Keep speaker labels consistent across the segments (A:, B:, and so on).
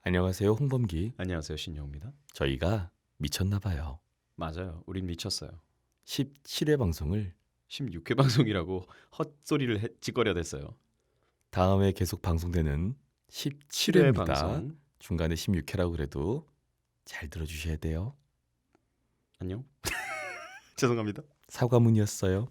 A: 안녕하세요, 홍범기.
B: 안녕하세요, 신영입니다.
A: 저희가 미쳤나 봐요.
B: 맞아요. 우린 미쳤어요.
A: 17회 방송을
B: 16회 방송이라고 헛소리를 찌꺼려댔어요.
A: 다음에 계속 방송되는
B: 7회
A: 17회입니다.
B: 방송.
A: 중간에 16회라고 그래도 잘 들어주셔야 돼요.
B: 안녕. 죄송합니다.
A: 사과문이었어요.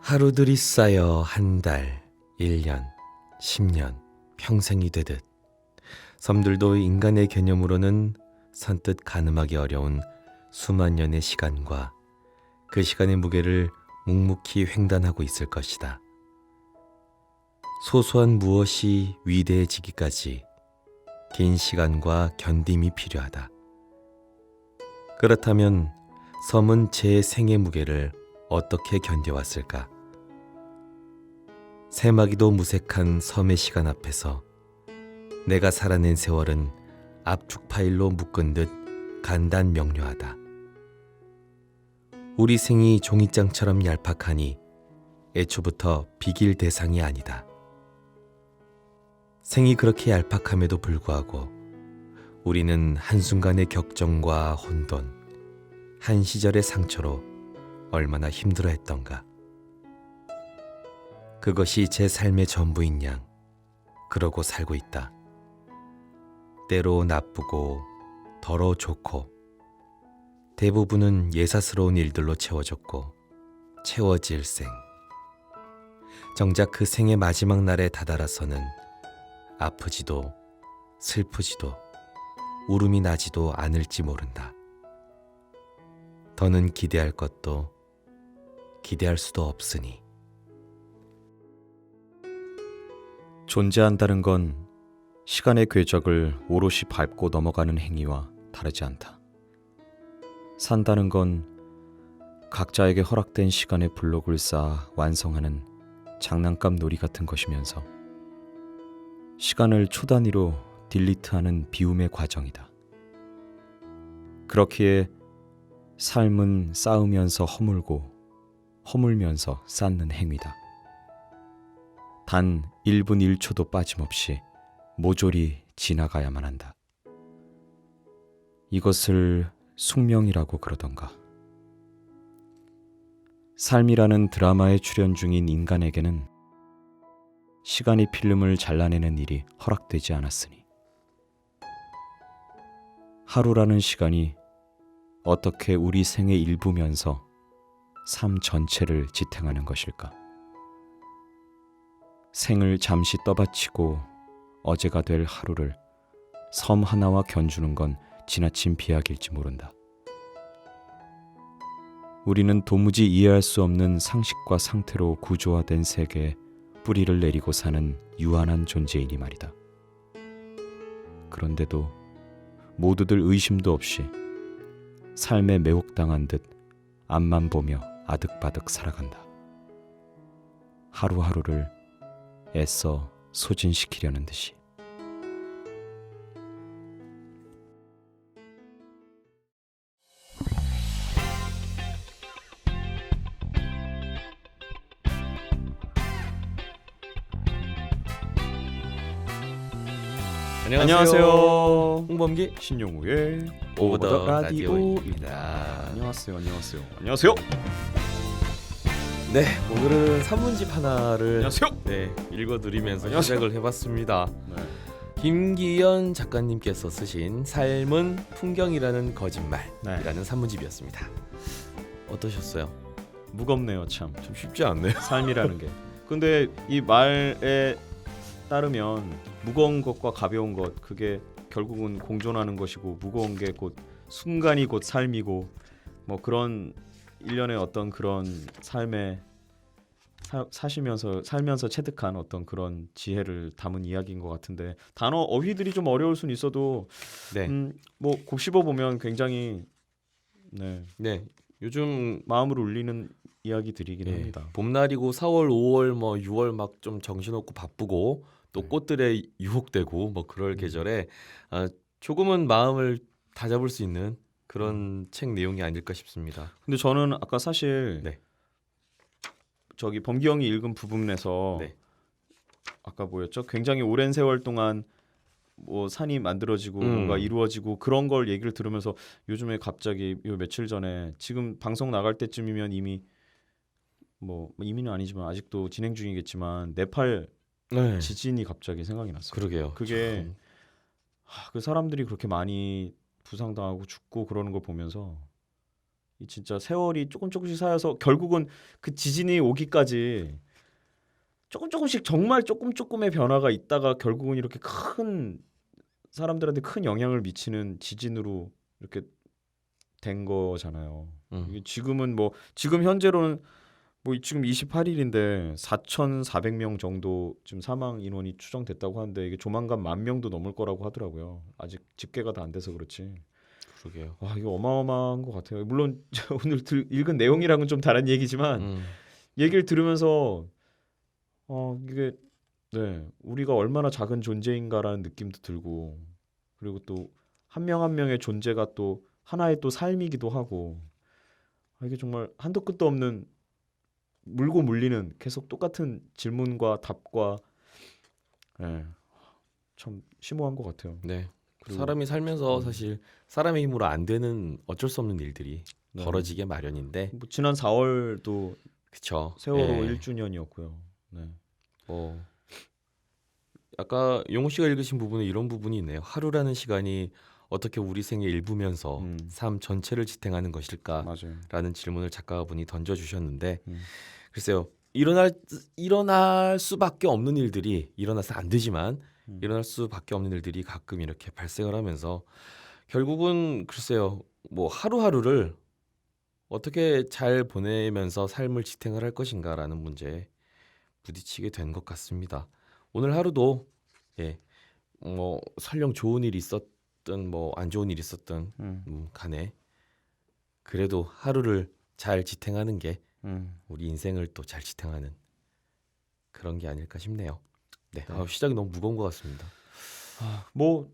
A: 하루들이 쌓여 한 달, 1년, 10년, 평생이 되듯 섬들도 인간의 개념으로는 선뜻 가늠하기 어려운 수만 년의 시간과 그 시간의 무게를 묵묵히 횡단하고 있을 것이다. 소소한 무엇이 위대해지기까지 긴 시간과 견딤이 필요하다. 그렇다면 섬은 제 생의 무게를 어떻게 견뎌왔을까? 새마기도 무색한 섬의 시간 앞에서 내가 살아낸 세월은 압축 파일로 묶은 듯 간단 명료하다. 우리 생이 종이장처럼 얄팍하니 애초부터 비길 대상이 아니다. 생이 그렇게 얄팍함에도 불구하고 우리는 한순간의 격정과 혼돈, 한 시절의 상처로 얼마나 힘들어했던가. 그것이 제 삶의 전부인 양 그러고 살고 있다. 때로 나쁘고 더러 좋고 대부분은 예사스러운 일들로 채워졌고 채워질 생. 정작 그 생의 마지막 날에 다다라서는 아프지도 슬프지도 울음이 나지도 않을지 모른다. 더는 기대할 것도 기대할 수도 없으니.
B: 존재한다는 건 시간의 궤적을 오롯이 밟고 넘어가는 행위와 다르지 않다. 산다는 건 각자에게 허락된 시간의 블록을 쌓아 완성하는 장난감 놀이 같은 것이면서 시간을 초단위로 딜리트하는 비움의 과정이다. 그렇기에 삶은 쌓으면서 허물고 허물면서 쌓는 행위다. 단 1분 1초도 빠짐없이 모조리 지나가야만 한다. 이것을 숙명이라고 그러던가. 삶이라는 드라마에 출연 중인 인간에게는 시간이 필름을 잘라내는 일이 허락되지 않았으니 하루라는 시간이 어떻게 우리 생의 일부면서 삶 전체를 지탱하는 것일까? 생을 잠시 떠받치고 어제가 될 하루를 섬 하나와 견주는 건 지나친 비약일지 모른다. 우리는 도무지 이해할 수 없는 상식과 상태로 구조화된 세계에 뿌리를 내리고 사는 유한한 존재이니 말이다. 그런데도 모두들 의심도 없이 삶에 매혹당한 듯 앞만 보며 아득바득 살아간다. 하루하루를 애써 소진시키려는 듯이. 안녕하세요.
A: 홍범기
B: 신용우의
A: 오버 더
B: 오버 더
A: 라디오입니다.
B: 라디오입니다. 안녕하세요.
A: 네, 오늘은 산문집 하나를
B: 안녕하세요.
A: 읽어드리면서
B: 안녕하세요.
A: 시작을 해봤습니다.
B: 네.
A: 김기현 작가님께서 쓰신 삶은 풍경이라는 거짓말이라는
B: 네.
A: 산문집이었습니다. 어떠셨어요?
B: 무겁네요, 참.
A: 좀 쉽지 않네요.
B: 삶이라는 게. 근데 이 말에 따르면 무거운 것과 가벼운 것 그게 결국은 공존하는 것이고 무거운 게 곧 순간이 곧 삶이고 뭐 그런 일련의 어떤 그런 삶에 살면서 체득한 어떤 그런 지혜를 담은 이야기인 것 같은데 단어 어휘들이 좀 어려울 수는 있어도
A: 네,
B: 뭐 곱씹어 보면 굉장히
A: 네, 요즘
B: 마음을 울리는 이야기들이긴
A: 예,
B: 합니다.
A: 봄날이고 4월, 5월, 뭐 6월 막 좀 정신없고 바쁘고 또
B: 네.
A: 꽃들에 유혹되고 뭐 그럴 계절에 조금은 마음을 다잡을 수 있는 그런 책 내용이 아닐까 싶습니다.
B: 근데 저는 아까 사실
A: 네.
B: 저기 범기영이 읽은 부분에서
A: 네.
B: 아까 뭐였죠? 굉장히 오랜 세월 동안 뭐 산이 만들어지고 뭔가 이루어지고 그런 걸 얘기를 들으면서 요즘에 갑자기 요 며칠 전에 지금 방송 나갈 때쯤이면 이미 뭐 이미는 아니지만 아직도 진행 중이겠지만 네팔
A: 네.
B: 지진이 갑자기 생각이 났어요.
A: 그러게요.
B: 그게
A: 참.
B: 그 사람들이 그렇게 많이 부상당하고 죽고 그러는 걸 보면서 이 진짜 세월이 조금씩 쌓여서 결국은 그 지진이 오기까지 조금씩 정말 조금의 변화가 있다가 결국은 이렇게 큰 사람들한테 큰 영향을 미치는 지진으로 이렇게 된 거잖아요. 이게 지금은 뭐 지금 현재로는 뭐 지금 28일인데 4,400명 정도 지금 사망 인원이 추정됐다고 하는데 이게 조만간 10,000명도 넘을 거라고 하더라고요. 아직 집계가 다 안 돼서 그렇지.
A: 그러게요.
B: 와 이거 어마어마한 것 같아요. 물론 오늘 읽은 내용이랑은 좀 다른 얘기지만 얘기를 들으면서 이게 네 우리가 얼마나 작은 존재인가라는 느낌도 들고 그리고 또 한 명 한 명의 존재가 또 하나의 또 삶이기도 하고 이게 정말 한도 끝도 없는 물고 물리는 계속 똑같은 질문과 답과 예, 참 심오한 것 같아요.
A: 네.
B: 그리고
A: 사람이 살면서 사실 사람의 힘으로 안 되는 어쩔 수 없는 일들이
B: 네.
A: 벌어지게 마련인데,
B: 뭐 지난 4월도
A: 그쵸.
B: 세월호
A: 예.
B: 1주년이었고요. 네.
A: 아까 용호 씨가 읽으신 부분에 이런 부분이 있네요. 하루라는 시간이 어떻게 우리 생의 일부면서 삶 전체를 지탱하는 것일까라는
B: 맞아요.
A: 질문을 작가분이 던져주셨는데,
B: 음.
A: 글쎄요. 일어날 수밖에 없는 일들이 일어나서 안 되지만 일어날 수밖에 없는 일들이 가끔 이렇게 발생을 하면서 결국은 글쎄요. 뭐 하루하루를 어떻게 잘 보내면서 삶을 지탱을 할 것인가라는 문제에 부딪히게 된 것 같습니다. 오늘 하루도 뭐 설령 좋은 일이 있었든 뭐 안 좋은 일이 있었든 간에 그래도 하루를 잘 지탱하는 게 우리 인생을 또 잘 지탱하는 그런 게 아닐까 싶네요. 네,
B: 네.
A: 시작이 너무 무거운 것 같습니다.
B: 뭐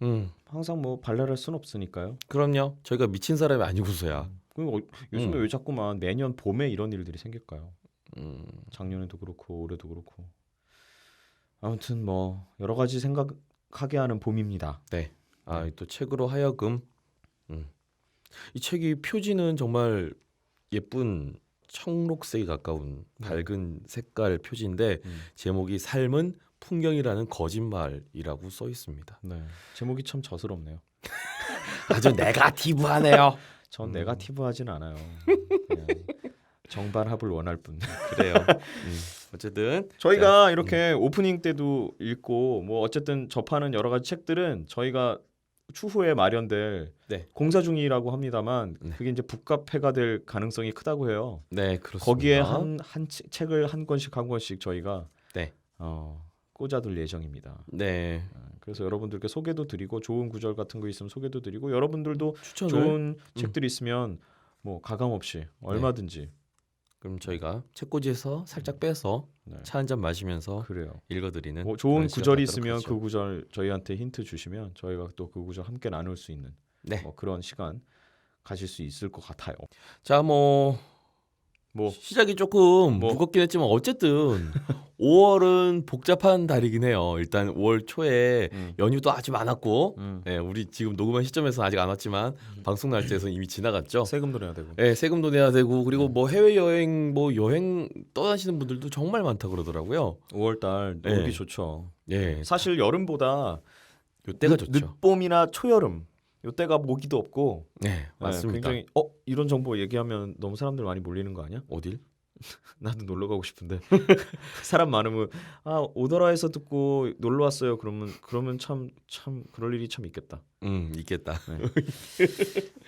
A: 음,
B: 항상 뭐 발랄할 순 없으니까요.
A: 그럼요. 저희가 미친 사람이 아니고서야.
B: 그리고 요즘에 왜 자꾸만 매년 봄에 이런 일들이 생길까요?
A: 음,
B: 작년에도 그렇고 올해도 그렇고. 아무튼 뭐 여러 가지 생각하게 하는 봄입니다.
A: 네. 또 책으로 하여금 이 책이 표지는 정말 예쁜 청록색에 가까운 밝은 색깔 표지인데 제목이 삶은 풍경이라는 거짓말이라고 써 있습니다.
B: 네. 제목이 참 저스럽네요.
A: 아주 네거티브하네요.
B: 전 네거티브하진 않아요. 그냥 정반합을 원할 뿐.
A: 그래요. 어쨌든
B: 저희가 이렇게 오프닝 때도 읽고 뭐 어쨌든 접하는 여러 가지 책들은 저희가 추후에 마련될 공사 중이라고 합니다만 그게 이제 북카페가 될 가능성이 크다고 해요.
A: 네, 그렇습니다.
B: 거기에 한 책을 한 권씩 저희가
A: 네.
B: 꽂아둘 예정입니다.
A: 네.
B: 그래서 여러분들께 소개도 드리고 좋은 구절 같은 거 있으면 소개도 드리고 여러분들도
A: 추천을
B: 좋은 책들이 있으면 뭐 가감 없이 얼마든지
A: 그럼 저희가 책꽂이에서 살짝 빼서 차 한 잔 마시면서
B: 그래요.
A: 읽어드리는
B: 뭐 좋은
A: 그런 시간
B: 구절이
A: 갖도록
B: 있으면
A: 하죠.
B: 그 구절 저희한테 힌트 주시면 저희가 또 그 구절 함께 나눌 수 있는 뭐 그런 시간 가질 수 있을 것 같아요.
A: 자, 뭐 시작이 조금 무겁긴 했지만 어쨌든 5월은 복잡한 달이긴 해요. 일단 5월 초에 연휴도 아주 많았고 우리 지금 녹음한 시점에서 아직 안 왔지만 방송 날짜에서 이미 지나갔죠.
B: 세금도 내야 되고.
A: 네, 세금도 내야 되고 그리고 뭐 해외여행 여행 떠나시는 분들도 정말 많다 그러더라고요.
B: 5월달 놀기 좋죠.
A: 네,
B: 사실 여름보다
A: 요때가 좋죠.
B: 늦봄이나 초여름 요때가 모기도 없고
A: 네, 맞습니다.
B: 굉장히 이런 정보 얘기하면 너무 사람들 많이 몰리는 거 아니야?
A: 어딜?
B: 나도 놀러 가고 싶은데 사람 많으면 오더라에서 듣고 놀러 왔어요. 그러면 참 그럴 일이 참 있겠다.
A: 있겠다.
B: 네.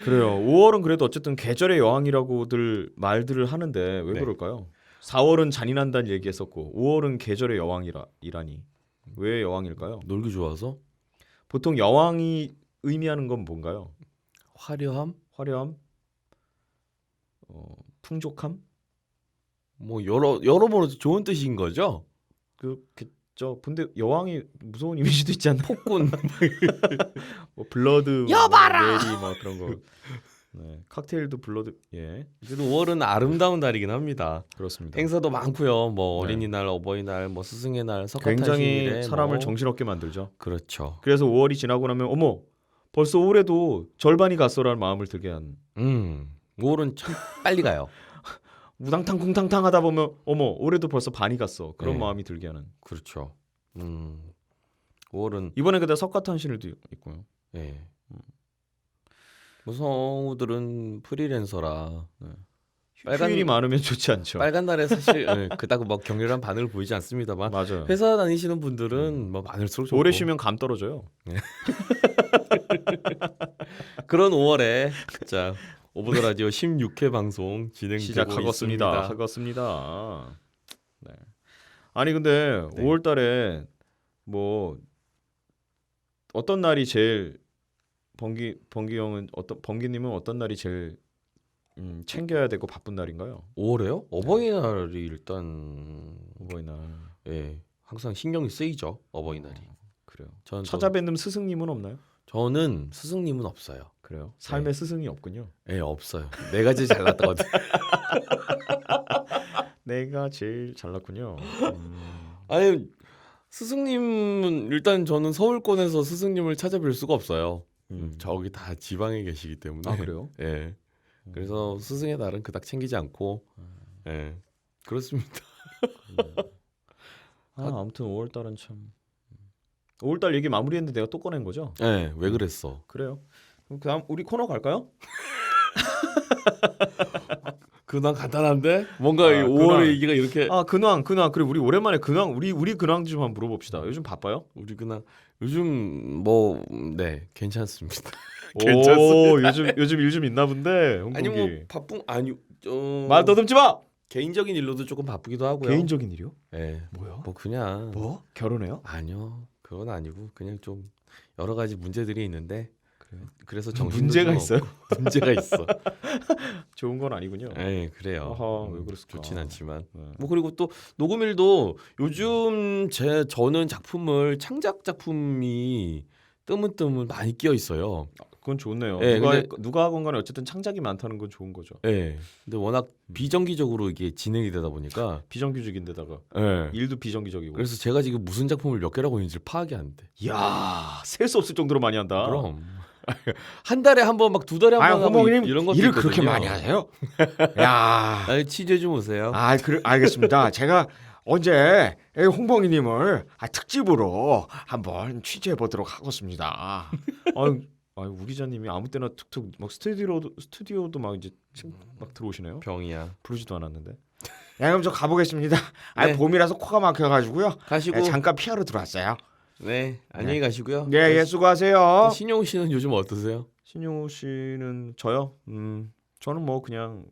B: 그래요. 5월은 그래도 어쨌든 계절의 여왕이라고들 말들을 하는데 왜 그럴까요? 4월은 잔인한다는 얘기했었고 5월은 계절의 여왕이라니 왜 여왕일까요?
A: 놀기 좋아서?
B: 보통 여왕이 의미하는 건 뭔가요?
A: 화려함?
B: 풍족함?
A: 뭐 여러모로 좋은 뜻인 거죠.
B: 근데 여왕이 무서운 이미지도 있지 않나?
A: 폭군.
B: 뭐 블러드,
A: 여봐라!
B: 뭐 메리 뭐 그런 거. 네, 칵테일도 블러드. 예,
A: 그래도 5월은 아름다운 달이긴 합니다.
B: 그렇습니다.
A: 행사도 많고요. 뭐
B: 네.
A: 어린이날, 어버이날, 뭐 스승의 날,
B: 굉장히
A: 석가탄신일에
B: 사람을
A: 뭐.
B: 정신없게 만들죠.
A: 그렇죠.
B: 그래서 5월이 지나고 나면 어머 벌써 올해도 절반이 갔어라는 마음을 들게 한
A: 5월은 참 빨리 가요.
B: 우당탕 쿵탕탕 하다 보면 어머 올해도 벌써 반이 갔어 그런
A: 네.
B: 마음이 들게 하는.
A: 그렇죠. 5월은
B: 이번에 그때 석가탄신일도 있고요.
A: 예. 뭐 성우들은 프리랜서라
B: 휴일이 많으면 좋지 않죠.
A: 빨간 날에 사실 그닥 뭐 격렬한 반응을 보이지 않습니다만
B: 맞아요.
A: 회사 다니시는 분들은 뭐 많을수록 좋고
B: 오래 쉬면 감 떨어져요.
A: 그런 5월에 자 오버더 라디오 16회 방송 진행되고
B: 시작하겠습니다.
A: 있습니다.
B: 하겠습니다. 네. 아니 근데
A: 네.
B: 5월달에 뭐 어떤 날이 제일 번기 형은 번기님은 어떤 날이 제일 챙겨야 되고 바쁜 날인가요?
A: 5월에요? 어버이날이 일단
B: 어버이날.
A: 예 항상 신경이 쓰이죠 어버이날이.
B: 그래요.
A: 저는
B: 찾아뵙는 스승님은 없나요?
A: 저는 스승님은 없어요.
B: 그래요. 삶의 스승이 없군요.
A: 예 없어요. 내가 제일 잘났거든.
B: 내가 제일 잘났군요.
A: 아니 스승님은 일단 저는 서울권에서 스승님을 찾아뵐 수가 없어요. 저기 다 지방에 계시기 때문에.
B: 아 그래요?
A: 예. 그래서 스승의 날은 그닥 챙기지 않고 예 그렇습니다.
B: 아무튼 5월달은 참 5월달 얘기 마무리했는데 내가 또 꺼낸 거죠?
A: 예, 왜 그랬어?
B: 그래요. 그럼 다음 우리 코너 갈까요?
A: 근황 간단한데 뭔가 이
B: 근황.
A: 5월 얘기가 이렇게
B: 근황 그래 우리 오랜만에 근황 우리 근황 좀 한번 물어봅시다. 요즘 바빠요?
A: 우리 근황 요즘 뭐 네 괜찮습니다.
B: 오 요즘 일 좀 있나 본데 홍국이.
A: 아니 뭐 바쁜 아니
B: 말 더듬지 마.
A: 개인적인 일로도 조금 바쁘기도 하고요.
B: 개인적인 일이요?
A: 예.
B: 뭐야?
A: 뭐 그냥
B: 뭐? 결혼해요?
A: 아니요. 그건 아니고 그냥 좀 여러 가지 문제들이 있는데
B: 그래요?
A: 그래서 정신도
B: 문제가
A: 좀
B: 있어요?
A: 없고. 문제가 있어.
B: 좋은 건 아니군요.
A: 예, 그래요.
B: 아하, 왜 그랬을까?
A: 좋진 않지만.
B: 네.
A: 뭐 그리고 또 녹음일도 요즘 저는 작품을 창작 작품이 뜨문뜨문 많이 끼어 있어요.
B: 그건 좋네요.
A: 예,
B: 누가 하건 간에 어쨌든 창작이 많다는 건 좋은 거죠.
A: 예. 근데 워낙 비정기적으로 이게 진행이 되다 보니까
B: 비정규직인데다가
A: 예.
B: 일도 비정기적이고.
A: 그래서 제가 지금 무슨 작품을 몇 개라고 있는지 파악이 안 돼.
B: 이야, 셀 수 없을 정도로 많이 한다.
A: 그럼 한 달에 한 번 막 두 달에 한 번 하고
C: 홍보님
A: 이런 것도
C: 일을
A: 있거든요.
C: 그렇게 많이 하세요? 야,
A: 아니, 취재 좀 오세요.
C: 그래 알겠습니다. 제가 언제 홍봉이님을 특집으로 한번 취재해 보도록 하겠습니다.
B: 우 기자님이 아무 때나 툭툭 막 스튜디오도 막 이제 막 들어오시네요.
A: 병이야.
B: 부르지도 않았는데.
C: 그럼 저 가보겠습니다.
A: 네.
C: 봄이라서 코가 막혀가지고요.
A: 가시고
C: 잠깐 피하러 들어왔어요.
A: 네 안녕히 가시고요.
C: 예, 수고하세요.
A: 신용우 씨는 요즘 어떠세요?
B: 신용우 씨는 저요? 저는 뭐 그냥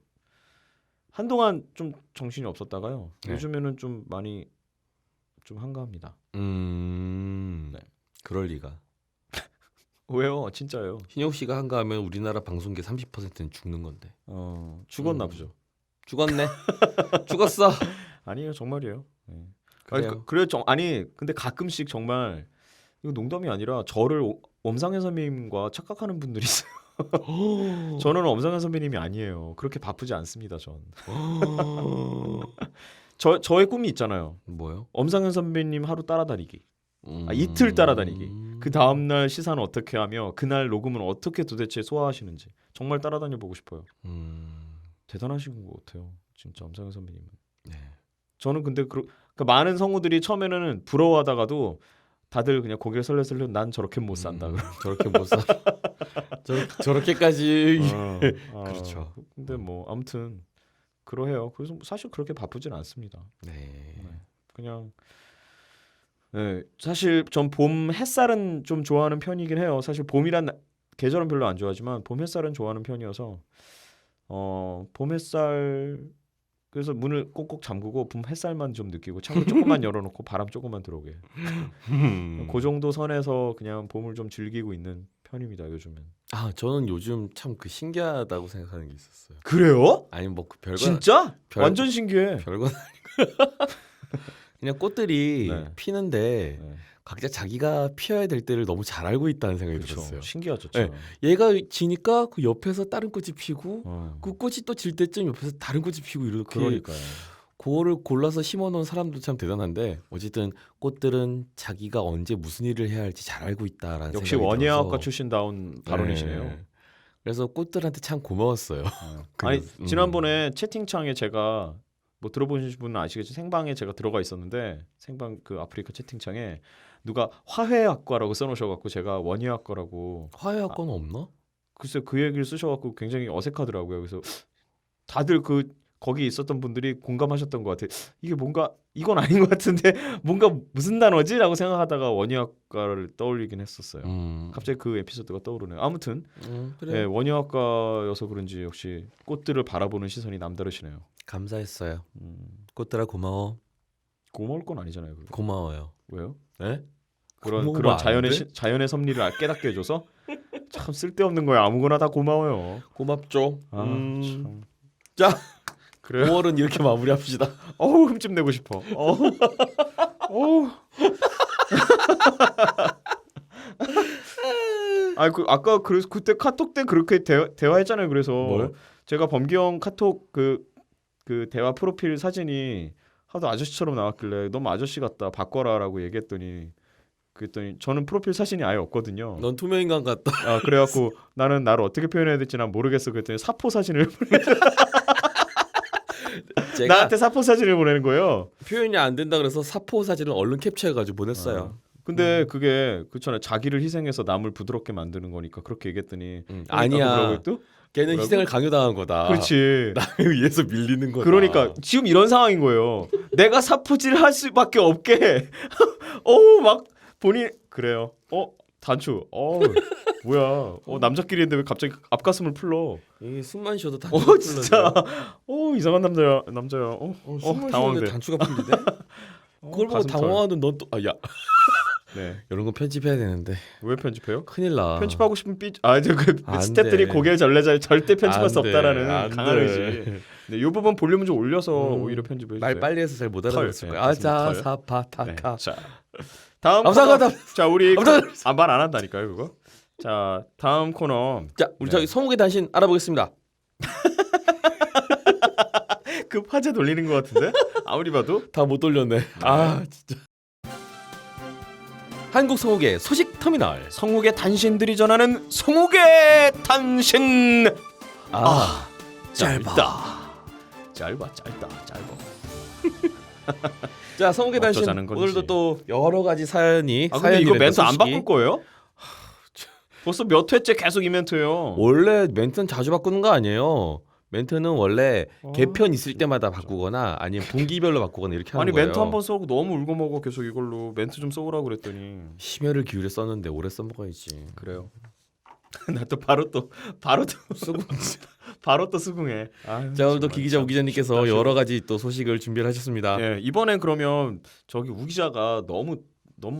B: 한동안 좀 정신이 없었다가요.
A: 네.
B: 요즘에는 좀 많이 좀 한가합니다.
A: 네. 그럴 리가.
B: 왜요? 진짜요?
A: 신용우 씨가 한가하면 우리나라 방송계 30%는 죽는 건데.
B: 죽었나 보죠.
A: 죽었네. 죽었어.
B: 아니에요, 정말이에요. 네.
A: 그래요.
B: 아니 근데 가끔씩 정말 이거 농담이 아니라 저를 엄상현 선배님과 착각하는 분들이 있어요. 저는 엄상현 선배님이 아니에요. 그렇게 바쁘지 않습니다. 전. 저의 꿈이 있잖아요.
A: 뭐요?
B: 엄상현 선배님 하루 따라다니기. 이틀 따라다니기. 그 다음날 시사는 어떻게 하며 그날 녹음은 어떻게 도대체 소화하시는지 정말 따라다녀 보고 싶어요. 대단하신 것 같아요. 진짜 엄상현 선배님은.
A: 네.
B: 저는 근데 그러니까 많은 성우들이 처음에는 부러워하다가도 다들 그냥 고개를 설레설레 난 저렇게 못 산다.
A: 저렇게 못 사. 저렇게까지.
B: 그렇죠. 근데 뭐 아무튼 그러해요. 그래서 사실 그렇게 바쁘진 않습니다.
A: 네.
B: 그냥 사실 전 봄 햇살은 좀 좋아하는 편이긴 해요. 사실 봄이란 계절은 별로 안 좋아하지만 봄 햇살은 좋아하는 편이어서 봄 햇살 그래서 문을 꼭꼭 잠그고 봄 햇살만 좀 느끼고 창문 조금만 열어놓고 바람 조금만 들어오게. 그 정도 선에서 그냥 봄을 좀 즐기고 있는 편입니다. 요즘은.
A: 저는 요즘 참 그 신기하다고 생각하는 게 있었어요.
B: 그래요?
A: 아니 뭐 그 별거
B: 진짜? 완전 신기해.
A: 별건 그냥 꽃들이
B: 네.
A: 피는데
B: 네.
A: 각자 자기가 피어야 될 때를 너무 잘 알고 있다는 생각이
B: 그렇죠.
A: 들었어요.
B: 신기하죠.
A: 네. 얘가 지니까 그 옆에서 다른 꽃이 피고 그 꽃이 또 질 때쯤 옆에서 다른 꽃이 피고 이렇게
B: 그러니까요.
A: 그거를 골라서 심어놓은 사람도 참 대단한데 어쨌든 꽃들은 자기가 언제 무슨 일을 해야 할지 잘 알고 있다라는
B: 역시
A: 생각이
B: 원예학과
A: 들어서
B: 출신다운 발언이시네요.
A: 네. 그래서 꽃들한테 참 고마웠어요.
B: 아니
A: 그래서,
B: 지난번에 채팅창에 제가 뭐 들어보신 분은 아시겠죠. 생방에 제가 들어가 있었는데 생방 그 아프리카 채팅창에 누가 화훼학과라고 써놓으셔갖고 제가 원예학과라고
A: 화해학과는 없나?
B: 글쎄 그 얘기를 쓰셔갖고 굉장히 어색하더라고요. 그래서 다들 그 거기 있었던 분들이 공감하셨던 것 같아요. 이게 뭔가 이건 아닌 것 같은데 뭔가 무슨 단어지라고 생각하다가 원예학과를 떠올리긴 했었어요. 갑자기 그 에피소드가 떠오르네요. 아무튼
A: 그래.
B: 네, 원예학과여서 그런지 역시 꽃들을 바라보는 시선이 남다르시네요.
A: 감사했어요. 꽃들아 고마워.
B: 고마울 건 아니잖아요. 그거.
A: 고마워요.
B: 왜요?
A: 네?
B: 그런
A: 고마운
B: 그런
A: 거 아닌데?
B: 자연의 섭리를 깨닫게 해줘서 참 쓸데없는 거야. 아무거나 다 고마워요.
A: 고맙죠.
B: 아, 참.
A: 자,
B: 그래요.
A: 5월은 이렇게 마무리합시다.
B: 어우 흠집 내고 싶어. 어우. 아까 그래서 그때 카톡 때 그렇게 대화했잖아요. 그래서
A: 뭘?
B: 제가 범기형 카톡 그 대화 프로필 사진이 하도 아저씨처럼 나왔길래 너무 아저씨 같다 바꿔라라고 얘기했더니 그랬더니 저는 프로필 사진이 아예 없거든요.
A: 넌 투명인간 같다.
B: 아 그래갖고 나는 나를 어떻게 표현해야 될지 난 모르겠어. 그랬더니 사포 사진을
A: 제가
B: 나한테 사포 사진을 보내는 거예요.
A: 표현이 안 된다 그래서 사포 사진을 얼른 캡처해가지고 보냈어요.
B: 근데 그게 그렇잖아요. 자기를 희생해서 남을 부드럽게 만드는 거니까 그렇게 얘기했더니
A: 아니야.
B: 뭐라고 또?
A: 걔는
B: 뭐라고?
A: 희생을 강요당한 거다.
B: 그렇지.
A: 남에 의해서 밀리는 거다.
B: 그러니까 지금 이런 상황인 거예요. 내가 사포질 할 수밖에 없게. 어우 막 본인 그래요. 단추. 뭐야. 남자끼리 했는데 왜 갑자기 앞가슴을 풀러?
A: 이게 숨만 쉬어도 단추가 풀려요.
B: 진짜. 이상한 남자야.
A: 숨만
B: 당황돼.
A: 쉬는데 단추가 풀리대? 그걸 보고
B: 가슴 털.
A: 당황하는 넌 또 야
B: 네.
A: 이런 거 편집해야 되는데
B: 왜 편집해요?
A: 큰일 나.
B: 편집하고 싶은 그
A: 안
B: 스태프들이
A: 돼.
B: 고개를 절레절 절대 편집할
A: 안
B: 수
A: 돼.
B: 없다라는
A: 안
B: 강한
A: 돼.
B: 의지. 네, 이 부분 볼륨을 좀 올려서 오히려 편집을 해주세요.
A: 말 빨리 해서 잘 못 알아들었을
B: 털.
A: 거야.
B: 네,
A: 아자
B: 털.
A: 사파타카.
B: 자, 다음
A: 감사합니다.
B: 코너. 자, 우리
A: 감사합니다.
B: 말 안 한다니까요, 그거. 자, 다음 코너.
A: 자, 우리
B: 네.
A: 저기 성욱의 단신 알아보겠습니다.
B: 그 화제 돌리는 것 같은데 아무리 봐도.
A: 다 못 돌렸네. 아 진짜. 한국 성욱의 소식 터미널.
B: 성욱의 단신들이 전하는 성욱의 단신. 짧다.
A: 자, 성욱의 단신
B: 어쩌자는 건지.
A: 오늘도 또 여러 가지 사연이
B: 근데
A: 사연이
B: 이거 멘트 안
A: 소식이.
B: 바꿀 거예요? 벌써 몇 회째 계속 이 멘트예요.
A: 원래 멘트는 자주 바꾸는 거 아니에요. 멘트는 원래 개편 있을 때마다 바꾸거나 아니면 분기별로 바꾸거나 이렇게 하는
B: 아니
A: 거예요.
B: 멘트 한 번 써고 너무 울고 먹어 계속 이걸로 멘트 좀 써오라고 그랬더니
A: 심혈을 기울여 썼는데 오래 써먹어야지.
B: 그래요. 나 또 바로 또 수긍해. 아유,
A: 자, 오늘도
B: 정말
A: 기기자
B: 참
A: 우기자님께서
B: 쉽다,
A: 여러 가지 또 소식을 준비를 하셨습니다.
B: 예, 이번엔 그러면 저기 우 기자가 너무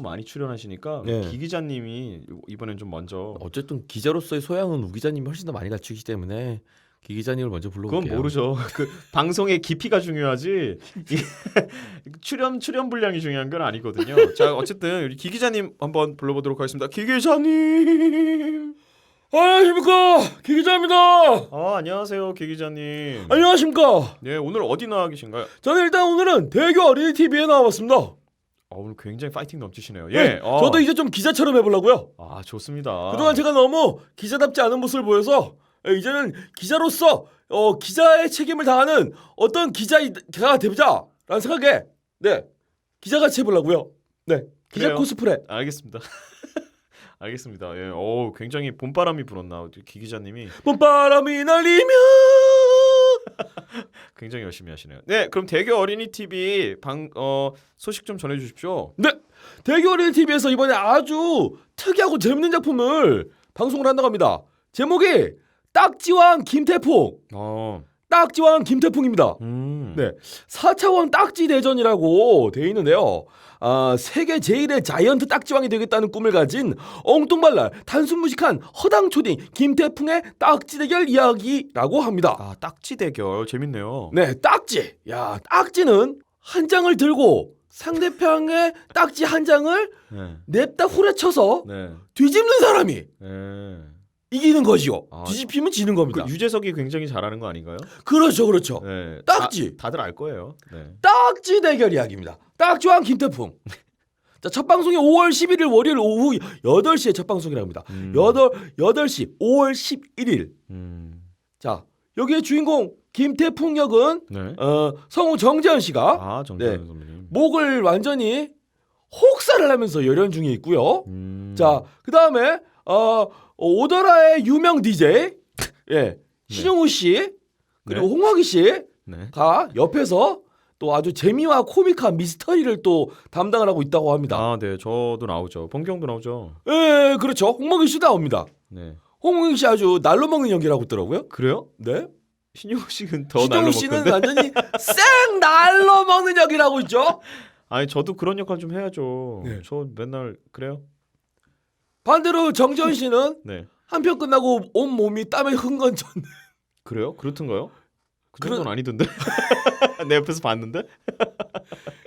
B: 많이 출연하시니까
A: 네.
B: 기 기자님이 이번엔 좀 먼저.
A: 어쨌든 기자로서의 소양은 우 기자님이 훨씬 더 많이 갖추기 때문에 기 기자님을 먼저 불러볼게요.
B: 그건 모르죠. 그 방송의 깊이가 중요하지 출연 분량이 중요한 건 아니거든요. 자, 어쨌든 우리 기 기자님 한번 불러보도록 하겠습니다. 기 기자님.
A: 안녕하십니까, 기 기자입니다.
B: 안녕하세요, 기 기자님.
A: 안녕하십니까.
B: 네, 오늘 어디 나와 계신가요?
A: 저는 일단 오늘은 대교 어린이 TV에 나와봤습니다.
B: 오늘 굉장히 파이팅 넘치시네요.
A: 예, 저도 이제 좀 기자처럼 해보려고요.
B: 좋습니다.
A: 그동안 제가 너무 기자답지 않은 모습을 보여서 이제는 기자로서 기자의 책임을 다하는 어떤 기자가 되자라는 생각에 기자같이 해보려고요. 네, 기자
B: 그래요?
A: 코스프레.
B: 알겠습니다. 알겠습니다. 예, 굉장히 봄바람이 불었나 기 기자님이
A: 봄바람이 날리며.
B: 굉장히 열심히 하시네요. 네, 그럼 대교 어린이 TV 소식 좀 전해주십시오.
A: 네, 대교 어린이 TV에서 이번에 아주 특이하고 재밌는 작품을 방송을 한다고 합니다. 제목이 딱지왕 김태풍. 딱지왕 김태풍입니다. 네, 4차원 딱지 대전이라고 돼 있는데요. 세계 제1의 자이언트 딱지왕이 되겠다는 꿈을 가진 엉뚱발랄 단순무식한 허당 초딩 김태풍의 딱지 대결 이야기라고 합니다.
B: 딱지 대결 재밌네요.
A: 네, 딱지. 야, 딱지는 한 장을 들고 상대방의 딱지 한 장을
B: 네.
A: 냅다 후려쳐서
B: 네.
A: 뒤집는 사람이
B: 네.
A: 이기는 것이요.
B: 아,
A: 뒤집히면 지는 겁니다.
B: 그 유재석이 굉장히 잘하는 거 아닌가요?
A: 그렇죠, 그렇죠.
B: 네.
A: 딱지.
B: 다들 알 거예요. 네.
A: 딱지 대결 이야기입니다. 딱지왕 김태풍. 자, 첫 방송이 5월 11일 월요일 오후 8시에 첫 방송이라고 합니다. 8시 5월 11일. 자, 여기에 주인공 김태풍 역은
B: 네.
A: 성우 정재현 씨가
B: 아, 정재현
A: 네.
B: 선배님.
A: 목을 완전히 혹사를 하면서 열연 중에 있고요. 자, 그다음에 오더라의 유명 DJ 신용우 씨 그리고
B: 네.
A: 홍학이 씨가
B: 네.
A: 옆에서 또 아주 재미와 코믹한 미스터리를 또 담당을 하고 있다고 합니다.
B: 아, 네. 저도 나오죠. 번경도 나오죠.
A: 예, 그렇죠. 홍학이 씨 나옵니다.
B: 네.
A: 홍학이 씨 아주 날로 먹는 연기를 하고 있더라고요.
B: 그래요?
A: 네.
B: 신용우 씨는 더 날로
A: 신용우 씨는
B: 먹던데.
A: 완전히 생 날로 먹는 연기를 하고 있죠.
B: 아니, 저도 그런 역할 좀 해야죠.
A: 네.
B: 저 맨날 그래요?
A: 반대로 정재현 씨는
B: 네.
A: 한 편 끝나고 온 몸이 땀에 흥건전.
B: 그래요? 그렇던가요? 그
A: 그런-
B: 정도는 아니던데. 내 옆에서 봤는데.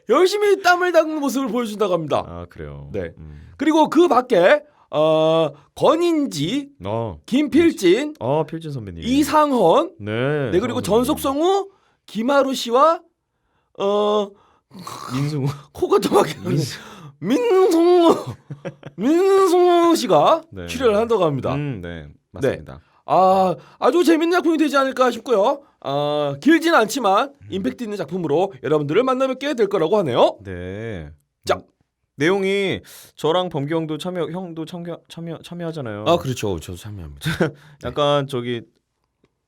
A: 열심히 땀을 닦는 모습을 보여준다고 합니다.
B: 아, 그래요.
A: 네. 그리고 그 밖에 권인지, 김필진,
B: 필진 선배님.
A: 이상헌,
B: 네.
A: 네 그리고
B: 성우
A: 전속성우 김하루 씨와
B: 민승우.
A: 코가 좀 막혀. 민승우 씨가
B: 네.
A: 출연을 한다고 합니다.
B: 네. 맞습니다.
A: 아주 재밌는 작품이 되지 않을까 싶고요. 길진 않지만 임팩트 있는 작품으로 여러분들을 만나뵙게 될 거라고 하네요.
B: 네.
A: 자.
B: 내용이 저랑 범규 형도 참여하잖아요.
A: 그렇죠. 저도 참여합니다.
B: 약간 저기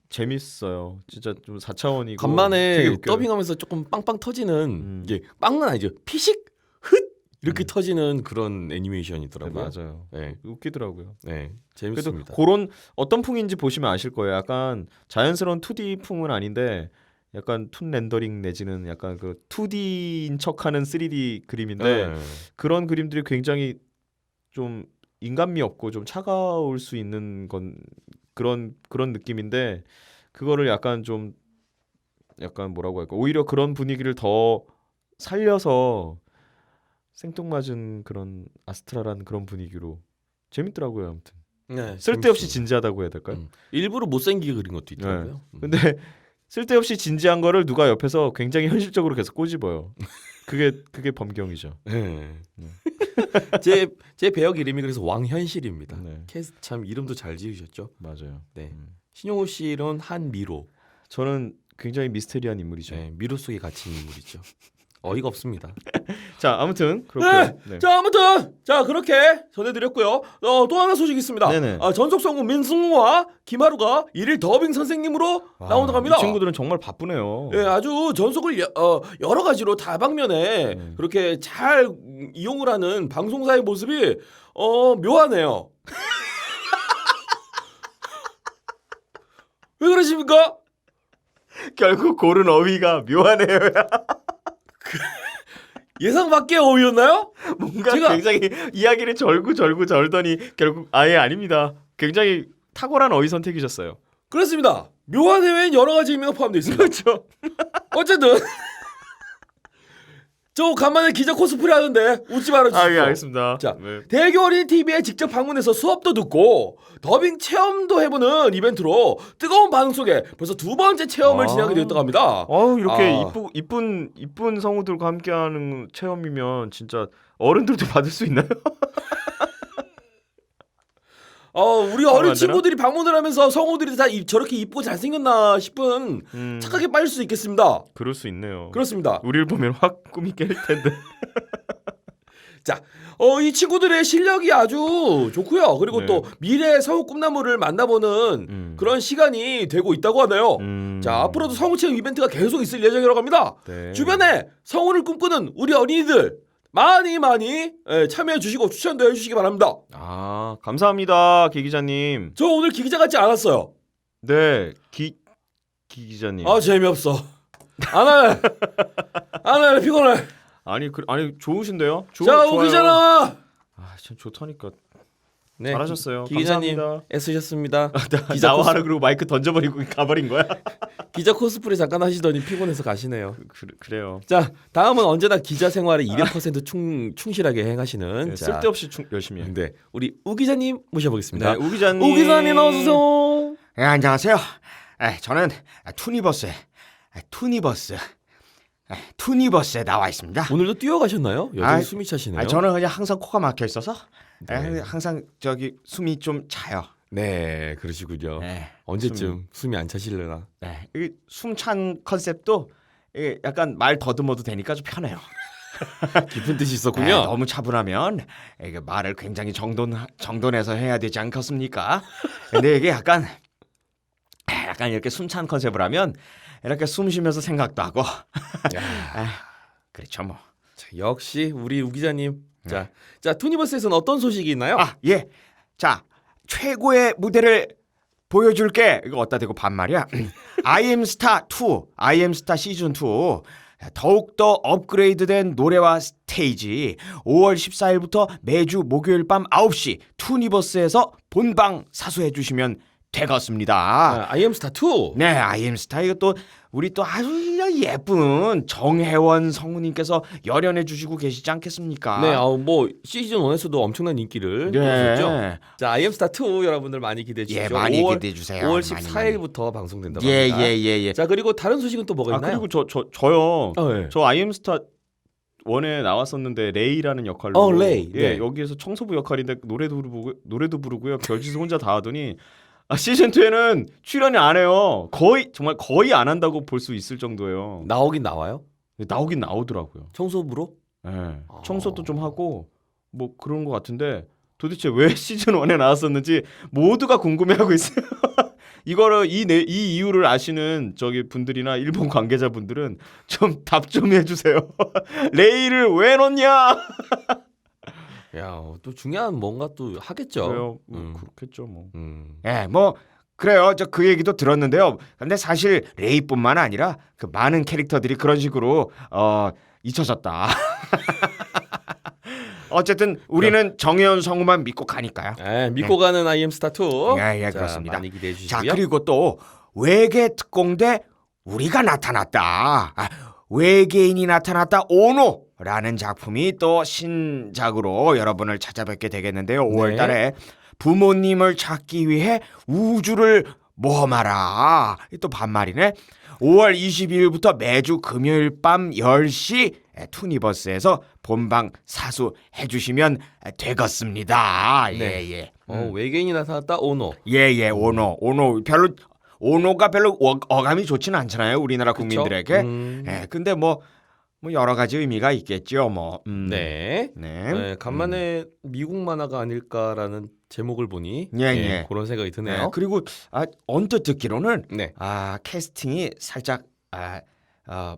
B: 재밌어요. 진짜 좀 4차원이고 되게
A: 간만에
B: 웃겨요.
A: 더빙하면서 조금 빵빵 터지는 이게 빵은 아니죠. 피식 흩 이렇게 터지는 그런
B: 네,
A: 애니메이션이더라고요.
B: 맞아요.
A: 네,
B: 웃기더라고요.
A: 네,
B: 그래도
A: 재밌습니다.
B: 그런 어떤 풍인지 보시면 아실 거예요. 약간 자연스러운 2D 풍은 아닌데 약간 툰 렌더링 내지는 약간 그 2D인 척하는 3D 그림인데
A: 네.
B: 그런 그림들이 굉장히 좀 인간미 없고 좀 차가울 수 있는 건 그런 느낌인데 그거를 약간 뭐라고 할까 오히려 그런 분위기를 더 살려서 생뚱맞은 그런 아스트랄한 그런 분위기로 재밌더라고요. 아무튼
A: 네,
B: 쓸데없이
A: 재밌습니다.
B: 진지하다고 해야 될까요?
A: 일부러 못생기게 그린 것도 있더라고요.
B: 근데 쓸데없이 진지한 거를 누가 옆에서 굉장히 현실적으로 계속 꼬집어요. 그게 범경이죠.
A: 네. 제 배역 이름이 그래서 왕현실입니다.
B: 네.
A: 참 이름도 잘 지으셨죠.
B: 맞아요.
A: 네. 신용호 씨는 한미로.
B: 저는 굉장히 미스테리한 인물이죠.
A: 네, 미로 속에 갇힌 인물이죠. 어이가 없습니다.
B: 자, 아무튼 그렇고요. 네.
A: 자, 아무튼 그렇게 전해드렸고요. 또 하나 소식 있습니다.
B: 네네.
A: 전속성우 민승우와 김하루가 일일 더빙 선생님으로 나온다고 합니다.
B: 이 친구들은 정말 바쁘네요.
A: 예, 아주 전속을 여러 가지로 다방면에 그렇게 잘 이용을 하는 방송사의 모습이 묘하네요. 왜 그러십니까?
B: 결국 고른 어휘가 묘하네요.
A: 예상 밖의 어휘였나요?
B: 뭔가
A: 제가-
B: 굉장히 이야기를 절더니 결국 아예 아닙니다. 굉장히 탁월한 어휘 선택이셨어요.
A: 그렇습니다. 묘한 해외엔 여러 가지 의미가 포함되어 있습니다.
B: 그렇죠.
A: 어쨌든 저 간만에 기자 코스프레 하는데 웃지 말아주십시오.
B: 예, 알겠습니다.
A: 자,
B: 네.
A: 대교 어린이 TV에 직접 방문해서 수업도 듣고 더빙 체험도 해보는 이벤트로 뜨거운 반응 속에 벌써 두 번째 체험을 진행하게 되었다고 합니다.
B: 이렇게 이쁜 성우들과 함께하는 체험이면 진짜 어른들도 받을 수 있나요?
A: 우리
B: 안
A: 어린
B: 되나?
A: 친구들이 방문을 하면서 성우들이 다 저렇게 이쁘고 잘생겼나 싶은 착하게 빠질 수 있겠습니다.
B: 그럴 수 있네요.
A: 그렇습니다.
B: 우리를 보면 확 꿈이 깰 텐데.
A: 자, 이 친구들의 실력이 아주 좋고요. 그리고
B: 네.
A: 또 미래 성우 꿈나무를 만나보는 그런 시간이 되고 있다고 하네요. 자, 앞으로도 성우 체험 이벤트가 계속 있을 예정이라고 합니다.
B: 네.
A: 주변에 성우를 꿈꾸는 우리 어린이들 많이 참여해 주시고 추천도 해주시기 바랍니다.
B: 감사합니다, 기 기자님.
A: 저 오늘 기기자 같지 않았어요.
B: 네, 기 기자님.
A: 재미없어. 안 할래 피곤해.
B: 아니 좋으신데요?
A: 자,
B: 좋아요.
A: 오기잖아.
B: 참 좋다니까.
A: 네,
B: 잘하셨어요.
A: 기 기자님
B: 감사합니다.
A: 애쓰셨습니다. 기자
B: 나와라
A: 코스,
B: 그러고 마이크 던져버리고 가버린 거야?
A: 기자 코스프레 잠깐 하시더니 피곤해서 가시네요.
B: 그래요.
A: 자, 다음은 언제나 기자 생활에 200% 충실하게 행하시는
B: 네,
A: 자,
B: 쓸데없이 열심히 해.
A: 네, 우리 우 기자님 모셔보겠습니다.
B: 네, 우 기자님.
A: 우 기자님 나와주세요.
C: 예, 안녕하세요. 저는 투니버스에 나와 있습니다.
A: 오늘도 뛰어가셨나요? 여전히
C: 아이,
A: 숨이 차시네요.
C: 저는 그냥 항상 코가 막혀 있어서
A: 네.
C: 항상 저기 숨이 좀 차요.
A: 네, 그러시군요.
C: 네,
A: 언제쯤 숨이 안 차실려나?
C: 네, 이 숨찬 컨셉도 이게 약간 말 더듬어도 되니까 좀 편해요.
A: 깊은 뜻이
C: 네,
A: 있었군요.
C: 너무 차분하면 이게 말을 굉장히 정돈해서 해야 되지 않겠습니까? 근데 이게 약간 이렇게 숨찬 컨셉을 하면 이렇게 숨 쉬면서 생각도 하고 그렇죠 뭐.
A: 자, 역시 우리 우 기자님. 자, 투니버스에서는 어떤 소식이 있나요?
C: 예. 자, 최고의 무대를 보여줄게. 이거 어디다 대고 반말이야. 아이엠스타 시즌 2. 더욱더 업그레이드된 노래와 스테이지 5월 14일부터 매주 목요일 밤 9시 투니버스에서 본방 사수해 주시면 되겠습니다.
A: 아이엠스타 2.
C: 네, 아이엠스타 이거 또 우리 또 아주 예쁜 정혜원 성우님께서 열연해 주시고 계시지 않겠습니까?
A: 네, 뭐 시즌 1에서도 엄청난 인기를 끌었죠. 자, 아이엠스타 2 여러분들 많이 기대해 주시죠.
C: 예, 많이 기대해 주세요.
A: 5월
C: 많이,
A: 14일부터 방송된다고
C: 예,
A: 합니다.
C: 예.
A: 자, 그리고 다른 소식은 또 뭐가 있나요?
B: 그리고 저요.
A: 네.
B: 저 아이엠스타 1에 나왔었는데 레이라는 역할로.
A: 레이.
B: 예,
A: 네.
B: 여기에서 청소부 역할인데 노래도 부르고요. 별짓을 혼자 다 하더니 시즌 2에는 출연이 안 해요. 정말 거의 안 한다고 볼 수 있을 정도예요.
A: 나오긴 나와요?
B: 나오긴 나오더라고요.
A: 청소부로?
B: 예. 청소도 좀 하고 뭐 그런 것 같은데 도대체 왜 시즌 1에 나왔었는지 모두가 궁금해하고 있어요. 이거를 이 이유를 아시는 저기 분들이나 일본 관계자분들은 좀 답 좀 해주세요. 레이를 왜 넣냐?
A: 야, 또 중요한 뭔가 또 하겠죠.
B: 그래요. 그렇겠죠 뭐.
C: 예, 뭐 그래요. 저 그 얘기도 들었는데요. 근데 사실 레이뿐만 아니라 그 많은 캐릭터들이 그런 식으로 잊혀졌다. 어쨌든 우리는 정혜원 성우만 믿고 가니까요.
A: 믿고 가는 아이엠스타 2.
C: 예,
A: 자,
C: 그렇습니다.
A: 많이 기대해
C: 자,
A: 주시고요.
C: 그리고 또 외계 특공대 우리가 나타났다. 외계인이 나타났다 오노라는 작품이 또 신작으로 여러분을 찾아뵙게 되겠는데요. 5월 달에 부모님을 찾기 위해 우주를 모험하라. 또 반말이네. 5월 22일부터 매주 금요일 밤 10시 투니버스에서 본방 사수해 주시면 되겠습니다.
A: 네.
C: 예.
A: 외계인이 나타났다 오노.
C: 예, 오노 별로 오노가 별로 어감이 좋지는 않잖아요, 우리나라 국민들에게. 예, 근데 뭐 여러 가지 의미가 있겠죠, 뭐.
A: 네.
C: 네.
A: 간만에 미국 만화가 아닐까라는 제목을 보니
C: 예.
A: 그런 생각이 드네요.
C: 네, 그리고 언뜻 듣기로는
A: 네.
C: 캐스팅이 살짝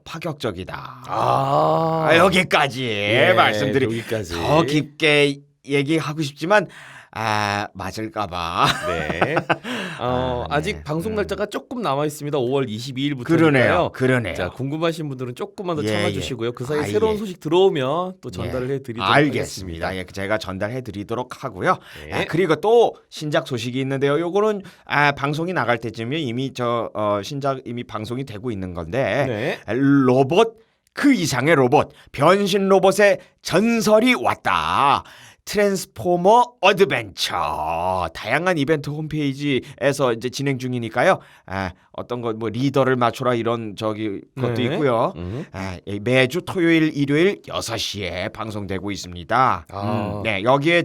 C: 파격적이다. 여기까지
A: 여기까지.
C: 더 깊게 얘기하고 싶지만 맞을까봐.
A: 네. 아직
C: 네.
A: 방송 날짜가 조금 남아 있습니다. 5월 22일부터니까요.
C: 그러네요.
A: 자, 궁금하신 분들은 조금만 더
C: 예,
A: 참아주시고요. 그 사이
C: 예.
A: 새로운 소식 들어오면 또 전달을 해드리도록
C: 알겠습니다.
A: 하겠습니다.
C: 예, 제가 전달해드리도록 하고요.
A: 네.
C: 그리고 또 신작 소식이 있는데요. 요거는 방송이 나갈 때쯤에 이미 신작 이미 방송이 되고 있는 건데 로봇 그 이상의 로봇 변신 로봇의 전설이 왔다. 트랜스포머 어드벤처 다양한 이벤트 홈페이지에서 이제 진행 중이니까요. 어떤 거 뭐 리더를 맞춰라 이런 것도 있고요. 매주 토요일 일요일 6시에 방송되고 있습니다. 네, 여기에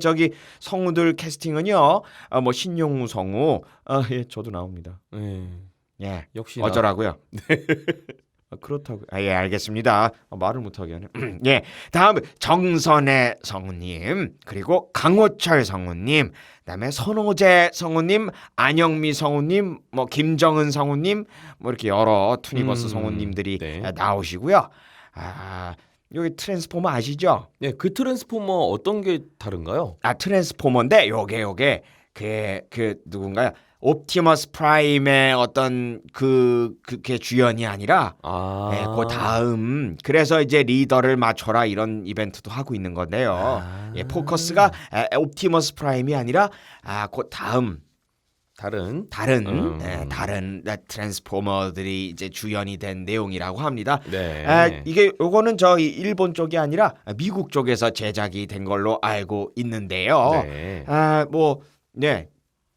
C: 성우들 캐스팅은요. 뭐 신용우 성우 예, 저도 나옵니다. 예.
A: 역시
C: 어쩌라고요?
B: 그렇다고.
C: 예, 알겠습니다.
B: 말을 못하게 하네.
C: 예, 다음 정선혜 성우님, 그리고 강호철 성우님, 그다음에 선호재 성우님, 안영미 성우님, 뭐 김정은 성우님, 뭐 이렇게 여러 투니버스 성우님들이 나오시고요. 여기 트랜스포머 아시죠?
A: 네, 그 트랜스포머 어떤 게 다른가요?
C: 트랜스포머인데 요게 그 누군가요? 옵티머스 프라임의 어떤 그게 주연이 아니라 네, 그 다음 그래서 이제 리더를 맞춰라 이런 이벤트도 하고 있는 건데요. 예, 포커스가 옵티머스 프라임이 아니라 그 다음
A: 다른
C: 다른 트랜스포머들이 이제 주연이 된 내용이라고 합니다.
A: 네.
C: 이게 요거는 저희 일본 쪽이 아니라 미국 쪽에서 제작이 된 걸로 알고 있는데요.
A: 네.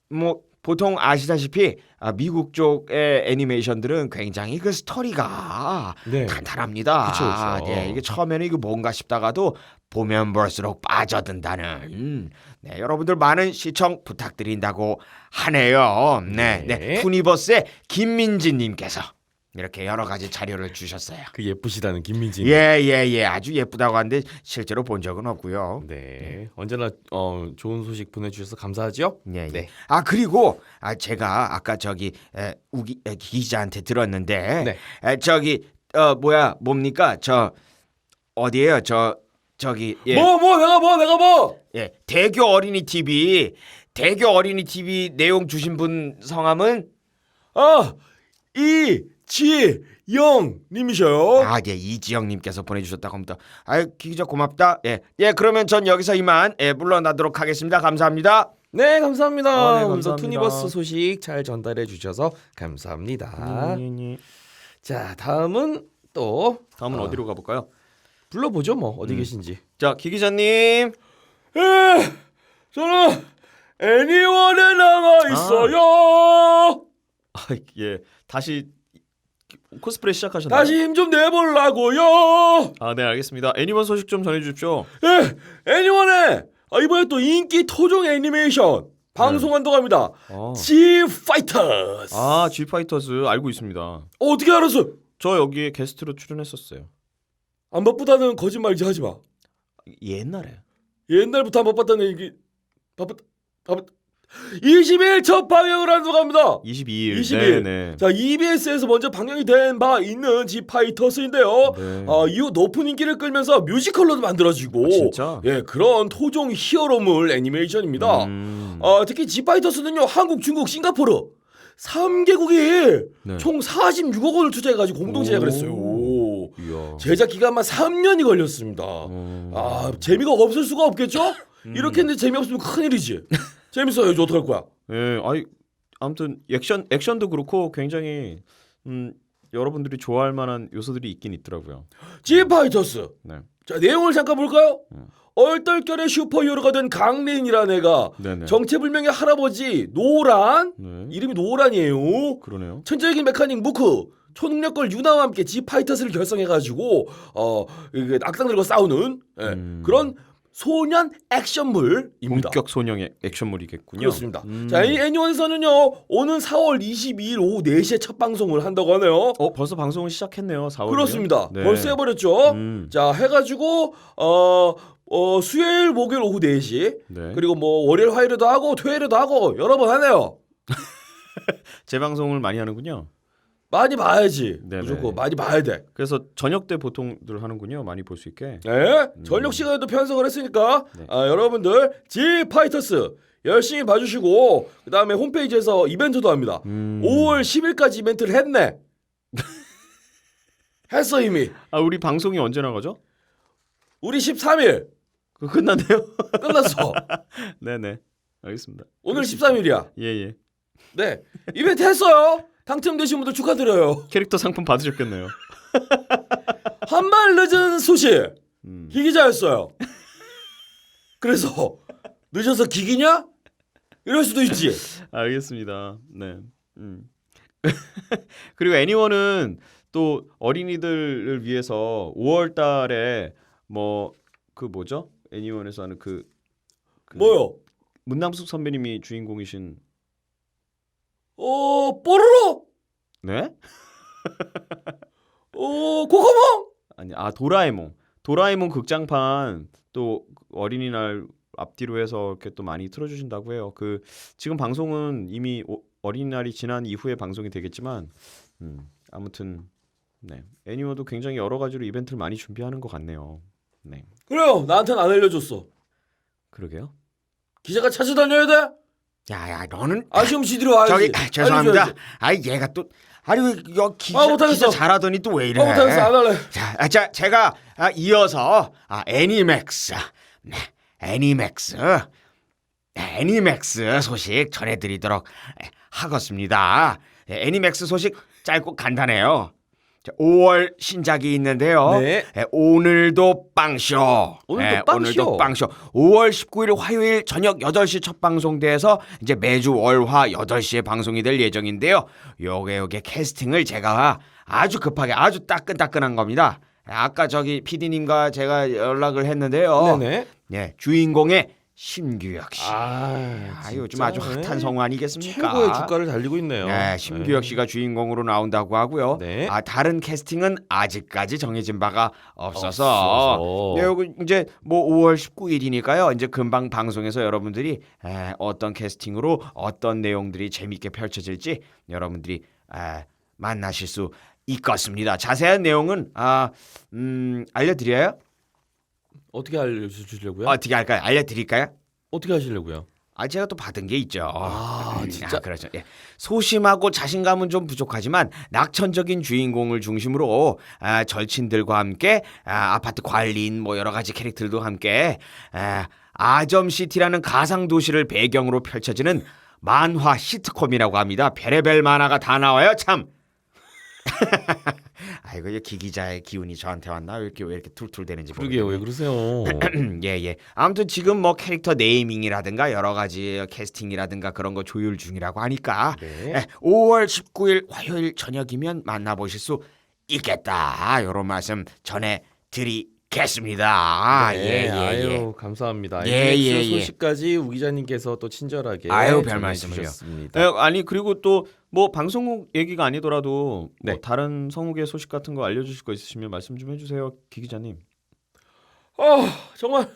C: 뭐 보통 아시다시피 미국 쪽의 애니메이션들은 굉장히 그 스토리가
A: 네.
C: 탄탄합니다.
A: 그쵸.
C: 예, 이게 처음에는 이거 뭔가 싶다가도 보면 볼수록 빠져든다는 여러분들 많은 시청 부탁드린다고 하네요.
A: 네.
C: 투니버스의 김민지님께서 이렇게 여러 가지 자료를 주셨어요.
A: 그 예쁘시다는 김민지.
C: 예, 아주 예쁘다고 하는데 실제로 본 적은 없고요.
A: 네. 언제나 좋은 소식 보내주셔서 감사하죠.
C: 예.
A: 네.
C: 그리고 제가 아까 저기 우기 기자한테 들었는데
A: 네.
C: 저기 뭡니까 저 어디에요 저기 예.
A: 내가 뭐?
C: 예, 대교 어린이 TV 내용 주신 분 성함은
A: 이지영님이셔요.
C: 예, 이지영님께서 보내주셨다고 합니다. 기자 고맙다. 예, 그러면 전 여기서 이만 물러나도록 하겠습니다. 감사합니다.
A: 네, 감사합니다.
B: 네,
A: 오늘도
B: 감사합니다.
A: 투니버스 소식 잘 전달해 주셔서 감사합니다. 자, 다음은
B: 어디로 가볼까요?
A: 불러보죠, 뭐 어디 계신지.
B: 자, 기 기자님.
A: 저는 애니원에 나가 있어요.
B: 예, 다시 코스프레 시작하셨나요?
A: 다시 힘 좀 내보려고요.
B: 네, 알겠습니다. 애니원 소식 좀 전해주십시오.
A: 애니원에 이번에 또 인기 토종 애니메이션 방송한다고 합니다. G 파이터스.
B: G 파이터즈 알고 있습니다.
A: 어떻게 알았어?
B: 저 여기에 게스트로 출연했었어요.
A: 안 바쁘다는 거짓말 이제 하지 마.
B: 옛날에.
A: 옛날부터 안 바빴다는 얘기. 바빴 20일 첫 방영을 한다고 합니다.
B: 22일.
A: 22일.
B: 네.
A: 자, EBS에서 먼저 방영이 된 바 있는 G파이터스인데요.
B: 네.
A: 이후 높은 인기를 끌면서 뮤지컬로도 만들어지고
B: 진짜?
A: 예, 그런 토종 히어로물 애니메이션입니다. 특히 G파이터스는요, 한국, 중국, 싱가포르 3개국이
B: 네.
A: 총 46억 원을 투자해가지고 공동 제작을 했어요.
B: 이야.
A: 제작 기간만 3년이 걸렸습니다. 재미가 없을 수가 없겠죠? 이렇게 했는데 재미없으면 큰일이지. 재밌어요. 이제 어떡할 거야?
B: 예, 아무튼 액션도 그렇고 굉장히 여러분들이 좋아할 만한 요소들이 있긴 있더라고요.
A: G파이터스.
B: 네.
A: 자, 내용을 잠깐 볼까요? 얼떨결에 슈퍼히어로가 된 강린이라는 애가
B: 네네.
A: 정체불명의 할아버지 노란,
B: 네.
A: 이름이 노란이에요.
B: 그러네요.
A: 천재적인 메카닉 무크, 초능력걸 유나와 함께 G파이터스를 결성해가지고 이게 악당들과 싸우는 그런 소년 액션물입니다.
B: 본격 소녀의 액션물이겠군요.
A: 그렇습니다. 자, 이 애니원에서는요, 오는 4월 22일 오후 4시에 첫 방송을 한다고 하네요.
B: 벌써 방송을 시작했네요. 4월.
A: 그렇습니다.
B: 네.
A: 벌써 해버렸죠. 자, 해가지고 수요일, 목요일 오후 4시
B: 네.
A: 그리고 뭐 월요일, 화요일에도 하고 토요일에도 하고 여러 번 하네요.
B: 재방송을 많이 하는군요.
A: 많이 봐야지.
B: 네네.
A: 무조건 많이 봐야 돼.
B: 그래서 저녁 때 보통들 하는군요. 많이 볼 수 있게.
A: 네, 저녁 시간에도 편성을 했으니까
B: 네.
A: 여러분들 G파이터스 열심히 봐주시고 그 다음에 홈페이지에서 이벤트도 합니다. 5월 10일까지 이벤트를 했네. 했어 이미.
B: 우리 방송이 언제 나가죠?
A: 우리 13일
B: 끝났네요.
A: 끝났어.
B: 네네. 알겠습니다.
A: 오늘 13일이야.
B: 예예.
A: 네, 이벤트 했어요. 당첨되신 분들 축하드려요.
B: 캐릭터 상품 받으셨겠네요.
A: 한 발 늦은 소식 기기자였어요. 그래서 늦어서 기기냐? 이럴 수도 있지.
B: 알겠습니다. 네. 그리고 애니원은 또 어린이들을 위해서 5월달에 뭐 그 뭐죠? 애니원에서 하는 그
A: 뭐요?
B: 문남숙 선배님이 주인공이신
A: 뽀로로?
B: 네?
A: 코코몽?
B: 아니 도라에몽 극장판 또 어린이날 앞뒤로 해서 이렇게 또 많이 틀어주신다고 해요. 지금 방송은 이미 어린이날이 지난 이후에 방송이 되겠지만 아무튼 네, 애니원도 굉장히 여러 가지로 이벤트를 많이 준비하는 것 같네요. 네.
A: 그래요. 나한테는 안 알려줬어.
B: 그러게요.
A: 기자가 찾아다녀야 돼?
C: 야야 너는
A: 시험 지들어 와야지.
C: 저기 죄송합니다.
A: 알려줘야지.
C: 얘가 또 아니 왜 기자,
A: 못하겠어.
C: 기자 잘하더니 또 왜 이래?
A: 못하겠어. 안 할래.
C: 자, 제가 이어서 애니맥스, 애니맥스 소식 전해드리도록 하겠습니다. 애니맥스 소식 짧고 간단해요. 5월 신작이 있는데요.
A: 네.
C: 오늘도 빵쇼.
A: 오늘도 빵쇼.
C: 오늘도 빵쇼. 5월 19일 화요일 저녁 8시 첫 방송돼서 이제 매주 월화 8시에 방송이 될 예정인데요. 요게 캐스팅을 제가 아주 급하게 아주 따끈따끈한 겁니다. 아까 저기 PD님과 제가 연락을 했는데요.
A: 네네.
C: 네, 주인공의 심규혁 씨. 요즘
A: 진짜,
C: 아주 핫한 성우 아니겠습니까?
A: 최고의 주가를 달리고 있네요.
C: 네, 심규혁 씨가 주인공으로 나온다고 하고요.
A: 네.
C: 다른 캐스팅은 아직까지 정해진 바가 없어서. 네, 요거 이제 뭐 5월 19일이니까요. 이제 금방 방송에서 여러분들이 어떤 캐스팅으로 어떤 내용들이 재밌게 펼쳐질지 여러분들이 만나실 수 있겠습니다. 자세한 내용은 알려드려요?
A: 어떻게 알려주시려고요?
C: 어떻게 할까요? 알려드릴까요?
A: 어떻게 하시려고요?
C: 제가 또 받은 게 있죠.
A: 진짜?
C: 그렇죠. 예. 소심하고 자신감은 좀 부족하지만 낙천적인 주인공을 중심으로 절친들과 함께 아파트 관리인 뭐 여러 가지 캐릭터들도 함께 아점시티라는 가상 도시를 배경으로 펼쳐지는 만화 시트콤이라고 합니다. 별의별 만화가 다 나와요, 참. 아이고 이 기기자의 기운이 저한테 왔나? 왜 이렇게 툴툴대는지
A: 그러게요. 왜 그러세요?
C: 예. 아무튼 지금 뭐 캐릭터 네이밍이라든가 여러 가지 캐스팅이라든가 그런 거 조율 중이라고 하니까
A: 네.
C: 5월 19일 화요일 저녁이면 만나보실 수 있겠다. 이런 말씀 전해드리겠습니다.
A: 네.
C: 예.
A: 아유, 감사합니다.
C: 예.
A: 소식까지 우 기자님께서 또 친절하게
C: 별 말씀을요.
A: 주셨습니다.
B: 아니 그리고 또 뭐 방송국 얘기가 아니더라도
A: 네.
B: 뭐 다른 성우의 소식 같은 거 알려주실 거 있으시면 말씀 좀 해주세요, 기 기자님.
A: 정말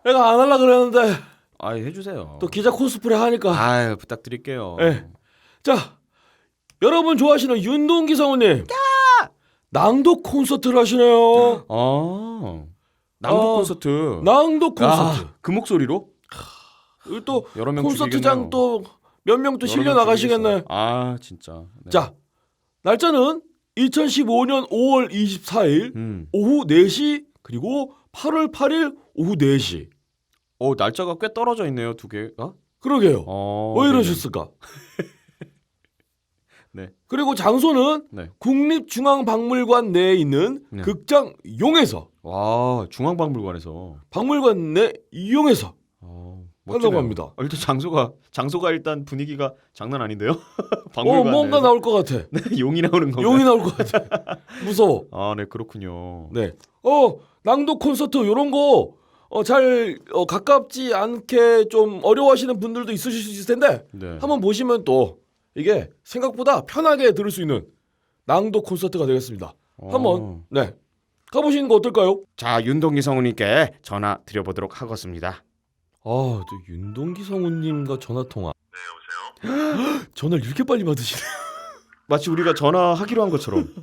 A: 내가 안 하려 그랬는데
B: 해주세요.
A: 또 기자 코스프레 하니까.
B: 부탁드릴게요.
A: 네. 자, 여러분 좋아하시는 윤동기 성우님. 낭독 콘서트를 하시네요.
B: 낭독 콘서트.
A: 낭독 콘서트.
B: 그 목소리로?
A: 그리고 또
B: 여러 명
A: 콘서트장 또 몇 명 또 실려 나가시겠네.
B: 진짜. 네.
A: 자, 날짜는 2015년 5월 24일 오후 4시 그리고 8월 8일 오후 4시.
B: 날짜가 꽤 떨어져 있네요, 두 개가.
A: 그러게요. 왜
B: 네네.
A: 이러셨을까?
B: 네.
A: 그리고 장소는
B: 네.
A: 국립중앙박물관 내에 있는
B: 네.
A: 극장 용에서
B: 와, 중앙박물관에서.
A: 박물관 내 이용해서
B: 멋지네요.
A: 하려고 합니다.
B: 일단 장소가 일단 분위기가 장난 아닌데요. 박물관
A: 뭔가
B: 내에서.
A: 나올 것 같아.
B: 네, 용이 나오는 건가요?
A: 용이 나올 것 같아. 무서워.
B: 네, 그렇군요.
A: 네. 낭독 콘서트 요런 거 잘 가깝지 않게 좀 어려워하시는 분들도 있으실 수 있을 텐데
B: 네.
A: 한번 보시면 또 이게 생각보다 편하게 들을 수 있는 낭독 콘서트가 되겠습니다. 한번 가보시는 거 어떨까요?
C: 자, 윤동기 성우님께 전화 드려보도록 하겠습니다.
A: 또 윤동기 성우님과 전화 통화. 네, 여보세요. 전화를 이렇게 빨리 받으시네.
B: 마치 우리가 전화하기로 한 것처럼.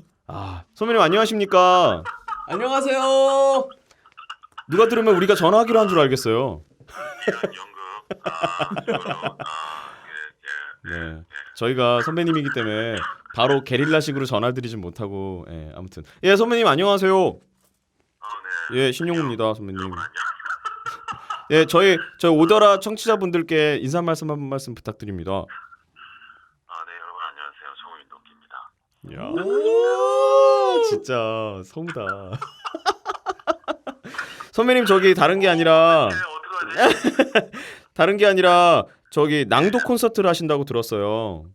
B: 선배님 안녕하십니까?
A: 안녕하세요.
B: 누가 들으면 우리가 전화하기로 한 줄 알겠어요. 네, 저희가 선배님이기 때문에 바로 게릴라식으로 전화드리진 못하고 아무튼 선배님 안녕하세요. 네. 신용우입니다, 선배님. 저희 오더라 청취자분들께 인사 말씀 한 말씀 부탁드립니다.
D: 네, 여러분 안녕하세요. 성우입니다.
B: 이야, 진짜 성우다. 선배님 저기 다른 게 아니라 저기 낭독 콘서트를 하신다고 들었어요.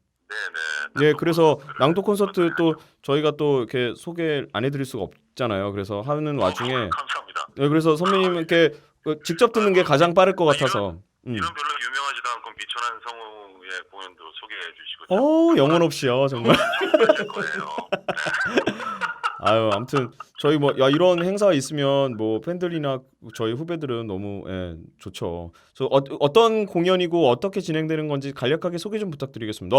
D: 네네.
B: 그래서 낭독 콘서트 또 저희가 또 이렇게 소개 안 해드릴 수가 없잖아요. 그래서 하는 와중에
D: 감사합니다.
B: 그래서 선배님께 직접 듣는 게 가장 빠를 것 같아서.
D: 이런 별로 유명하지도 않고 미천한 성우의 공연도 소개해 주시고.
B: 영혼 없이요, 정말.
D: 될 거예요.
B: 아무튼 저희 뭐 이런 행사가 있으면 뭐 팬들이나 저희 후배들은 너무 좋죠. 어떤 공연이고 어떻게 진행되는 건지 간략하게 소개 좀 부탁드리겠습니다.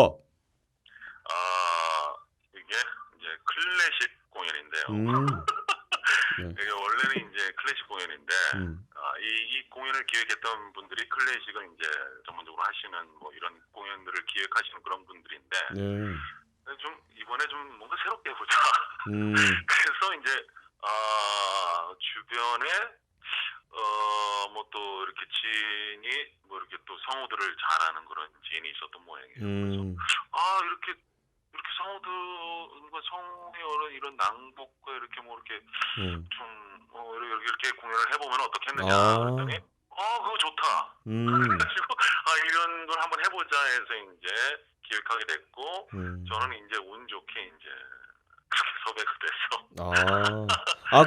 D: 이게 이제 클래식 공연인데요.
B: 네.
D: 이게 원래는 이제 클래식 공연인데 이 이 공연을 기획했던 분들이 클래식을 이제 전문적으로 하시는 뭐 이런 공연들을 기획하시는 그런 분들인데
B: 네.
D: 좀 이번에 좀 뭔가 새롭게 해보자. 그래서 이제 주변에 뭐 또 이렇게 지인이 뭐 이렇게 또 성우들을 잘하는 그런 지인이 있었던 모양이에요. 그래서 이렇게 성우의 이런 낭복과 이렇게 뭐 이렇게 좀 이렇게 공연을 해보면 어떻겠느냐 그랬더니 그거 좋다. 그래가지고 이런 걸 한번 해보자 해서 이제 기획하게 됐고 저는 이제 운 좋게 이제 그렇게 섭외가 돼서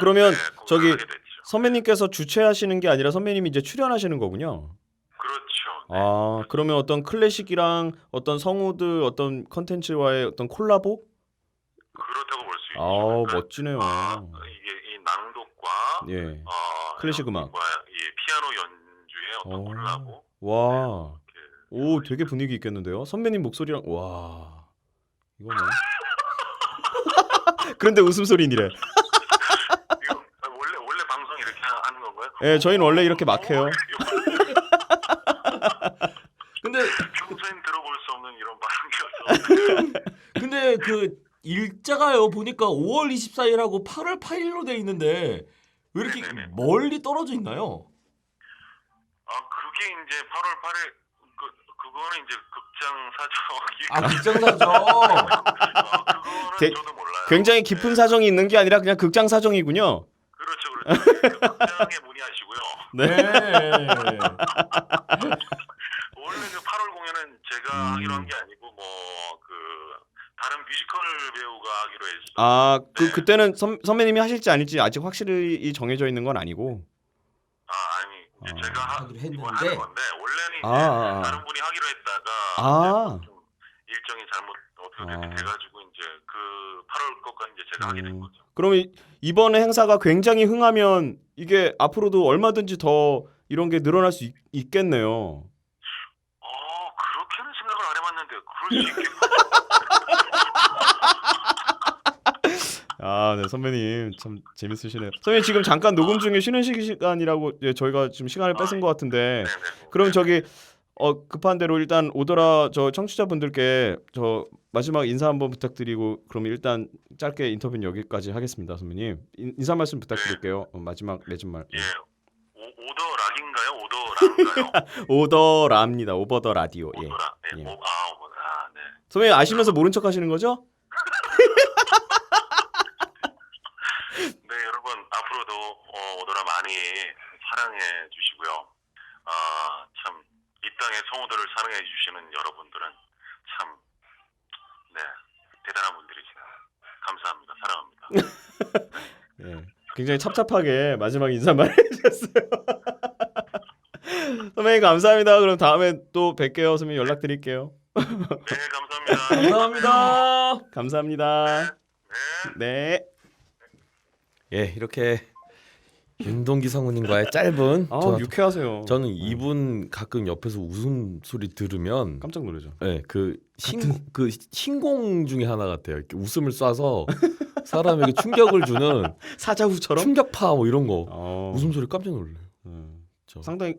B: 그러면
D: 네,
B: 저기
D: 공연하게 됐죠.
B: 선배님께서 주최하시는 게 아니라 선배님이 이제 출연하시는 거군요.
D: 그렇죠. 네.
B: 그러면 어떤 클래식이랑 어떤 성우들 어떤 컨텐츠와의 어떤 콜라보?
D: 그렇다고 볼 수 있죠. 그러니까
B: 멋지네요.
D: 이게 이 낭독과
B: 예. 클래식 음악.
D: 피아노 연주의 어떤 콜라보.
B: 와.
D: 이렇게
B: 오, 되게 분위기 있겠는데요. 선배님 목소리랑 와. 이거 뭐. 그런데 웃음소리니래.
D: 이거 원래 방송 이렇게 하는 건가요?
B: 예, 저희는 원래 이렇게 막 해요.
A: 근데
D: 평소엔 들어볼 수 없는 이런 발언이어서.
A: 근데 그 일자가요 보니까 5월 24일하고 8월 8일로 돼 있는데 왜 이렇게
D: 네네네.
A: 멀리 떨어져 있나요?
D: 그게 이제 8월 8일 그거는 이제 극장 사정이.
A: 극장 사정.
D: 그거는 저도 몰라요.
B: 굉장히 깊은 사정이 있는 게 아니라 그냥 극장 사정이군요.
D: 그렇죠. 그 극장에 문의하시고요.
B: 네.
D: 원래 그 8월 공연은 제가 하기로 한 게 아니고 다른 뮤지컬 배우가 하기로 했어요.
B: 그때는 선배님이 하실지 아닐지 아직 확실히 정해져 있는 건 아니고.
D: 아니 이제 제가
A: 하기로 했는데.
D: 이거 하는 건데 원래는 이제 다른 분이 하기로 했다가 좀 일정이 잘못 어떻게 돼가지고 이제 그 8월 것까지 이제 제가 하게 된 거죠.
B: 그럼 이번에 행사가 굉장히 흥하면 이게 앞으로도 얼마든지 더 이런 게 늘어날 수 있겠네요.
D: 그렇게는 생각을 안 해봤는데 그럴 수 있겠구나.
B: 네, 선배님 참 재밌으시네요. 선배님 지금 잠깐 녹음 중에 쉬는 시간이라고 저희가 지금 시간을 뺏은 것 같은데 그럼 저기 급한 대로 일단 오더라 저 청취자분들께 저 마지막 인사 한번 부탁드리고 그럼 일단 짧게 인터뷰는 여기까지 하겠습니다, 선배님. 인사 말씀 부탁드릴게요. 마지막 맺은 말.
D: 예. 오더락인가요? 오더락인가요?
B: 오더라입니다. 오버 더 라디오. 예.
D: 오더락. 네.
B: 예.
D: 오더락. 네.
B: 선배님 아시면서 모른 척 하시는 거죠?
D: 네, 여러분 앞으로도 오더락 많이 사랑해 주시고요. 참 이 땅의 성우들을 사랑해 주시는 여러분들은 참 대단한 분들이시네요. 감사합니다. 사랑합니다.
B: 예. 굉장히 찹찹하게 마지막 인사말 해주셨어요. 선배님 감사합니다. 그럼 다음에 또 뵐게요. 선배님 연락드릴게요.
D: 네, 감사합니다.
A: 감사합니다.
B: 감사합니다. 네.
A: 예, 이렇게 윤동기 성우님과의 짧은
B: 유쾌하세요.
A: 저는 이분 가끔 옆에서 웃음소리 들으면
B: 깜짝 놀라죠.
A: 네, 그 신공 중에 하나 같아요. 이렇게 웃음을 쏴서 사람에게 충격을 주는
B: 사자후처럼
A: 충격파 뭐 이런 거 웃음소리 깜짝 놀래요.
B: 상당히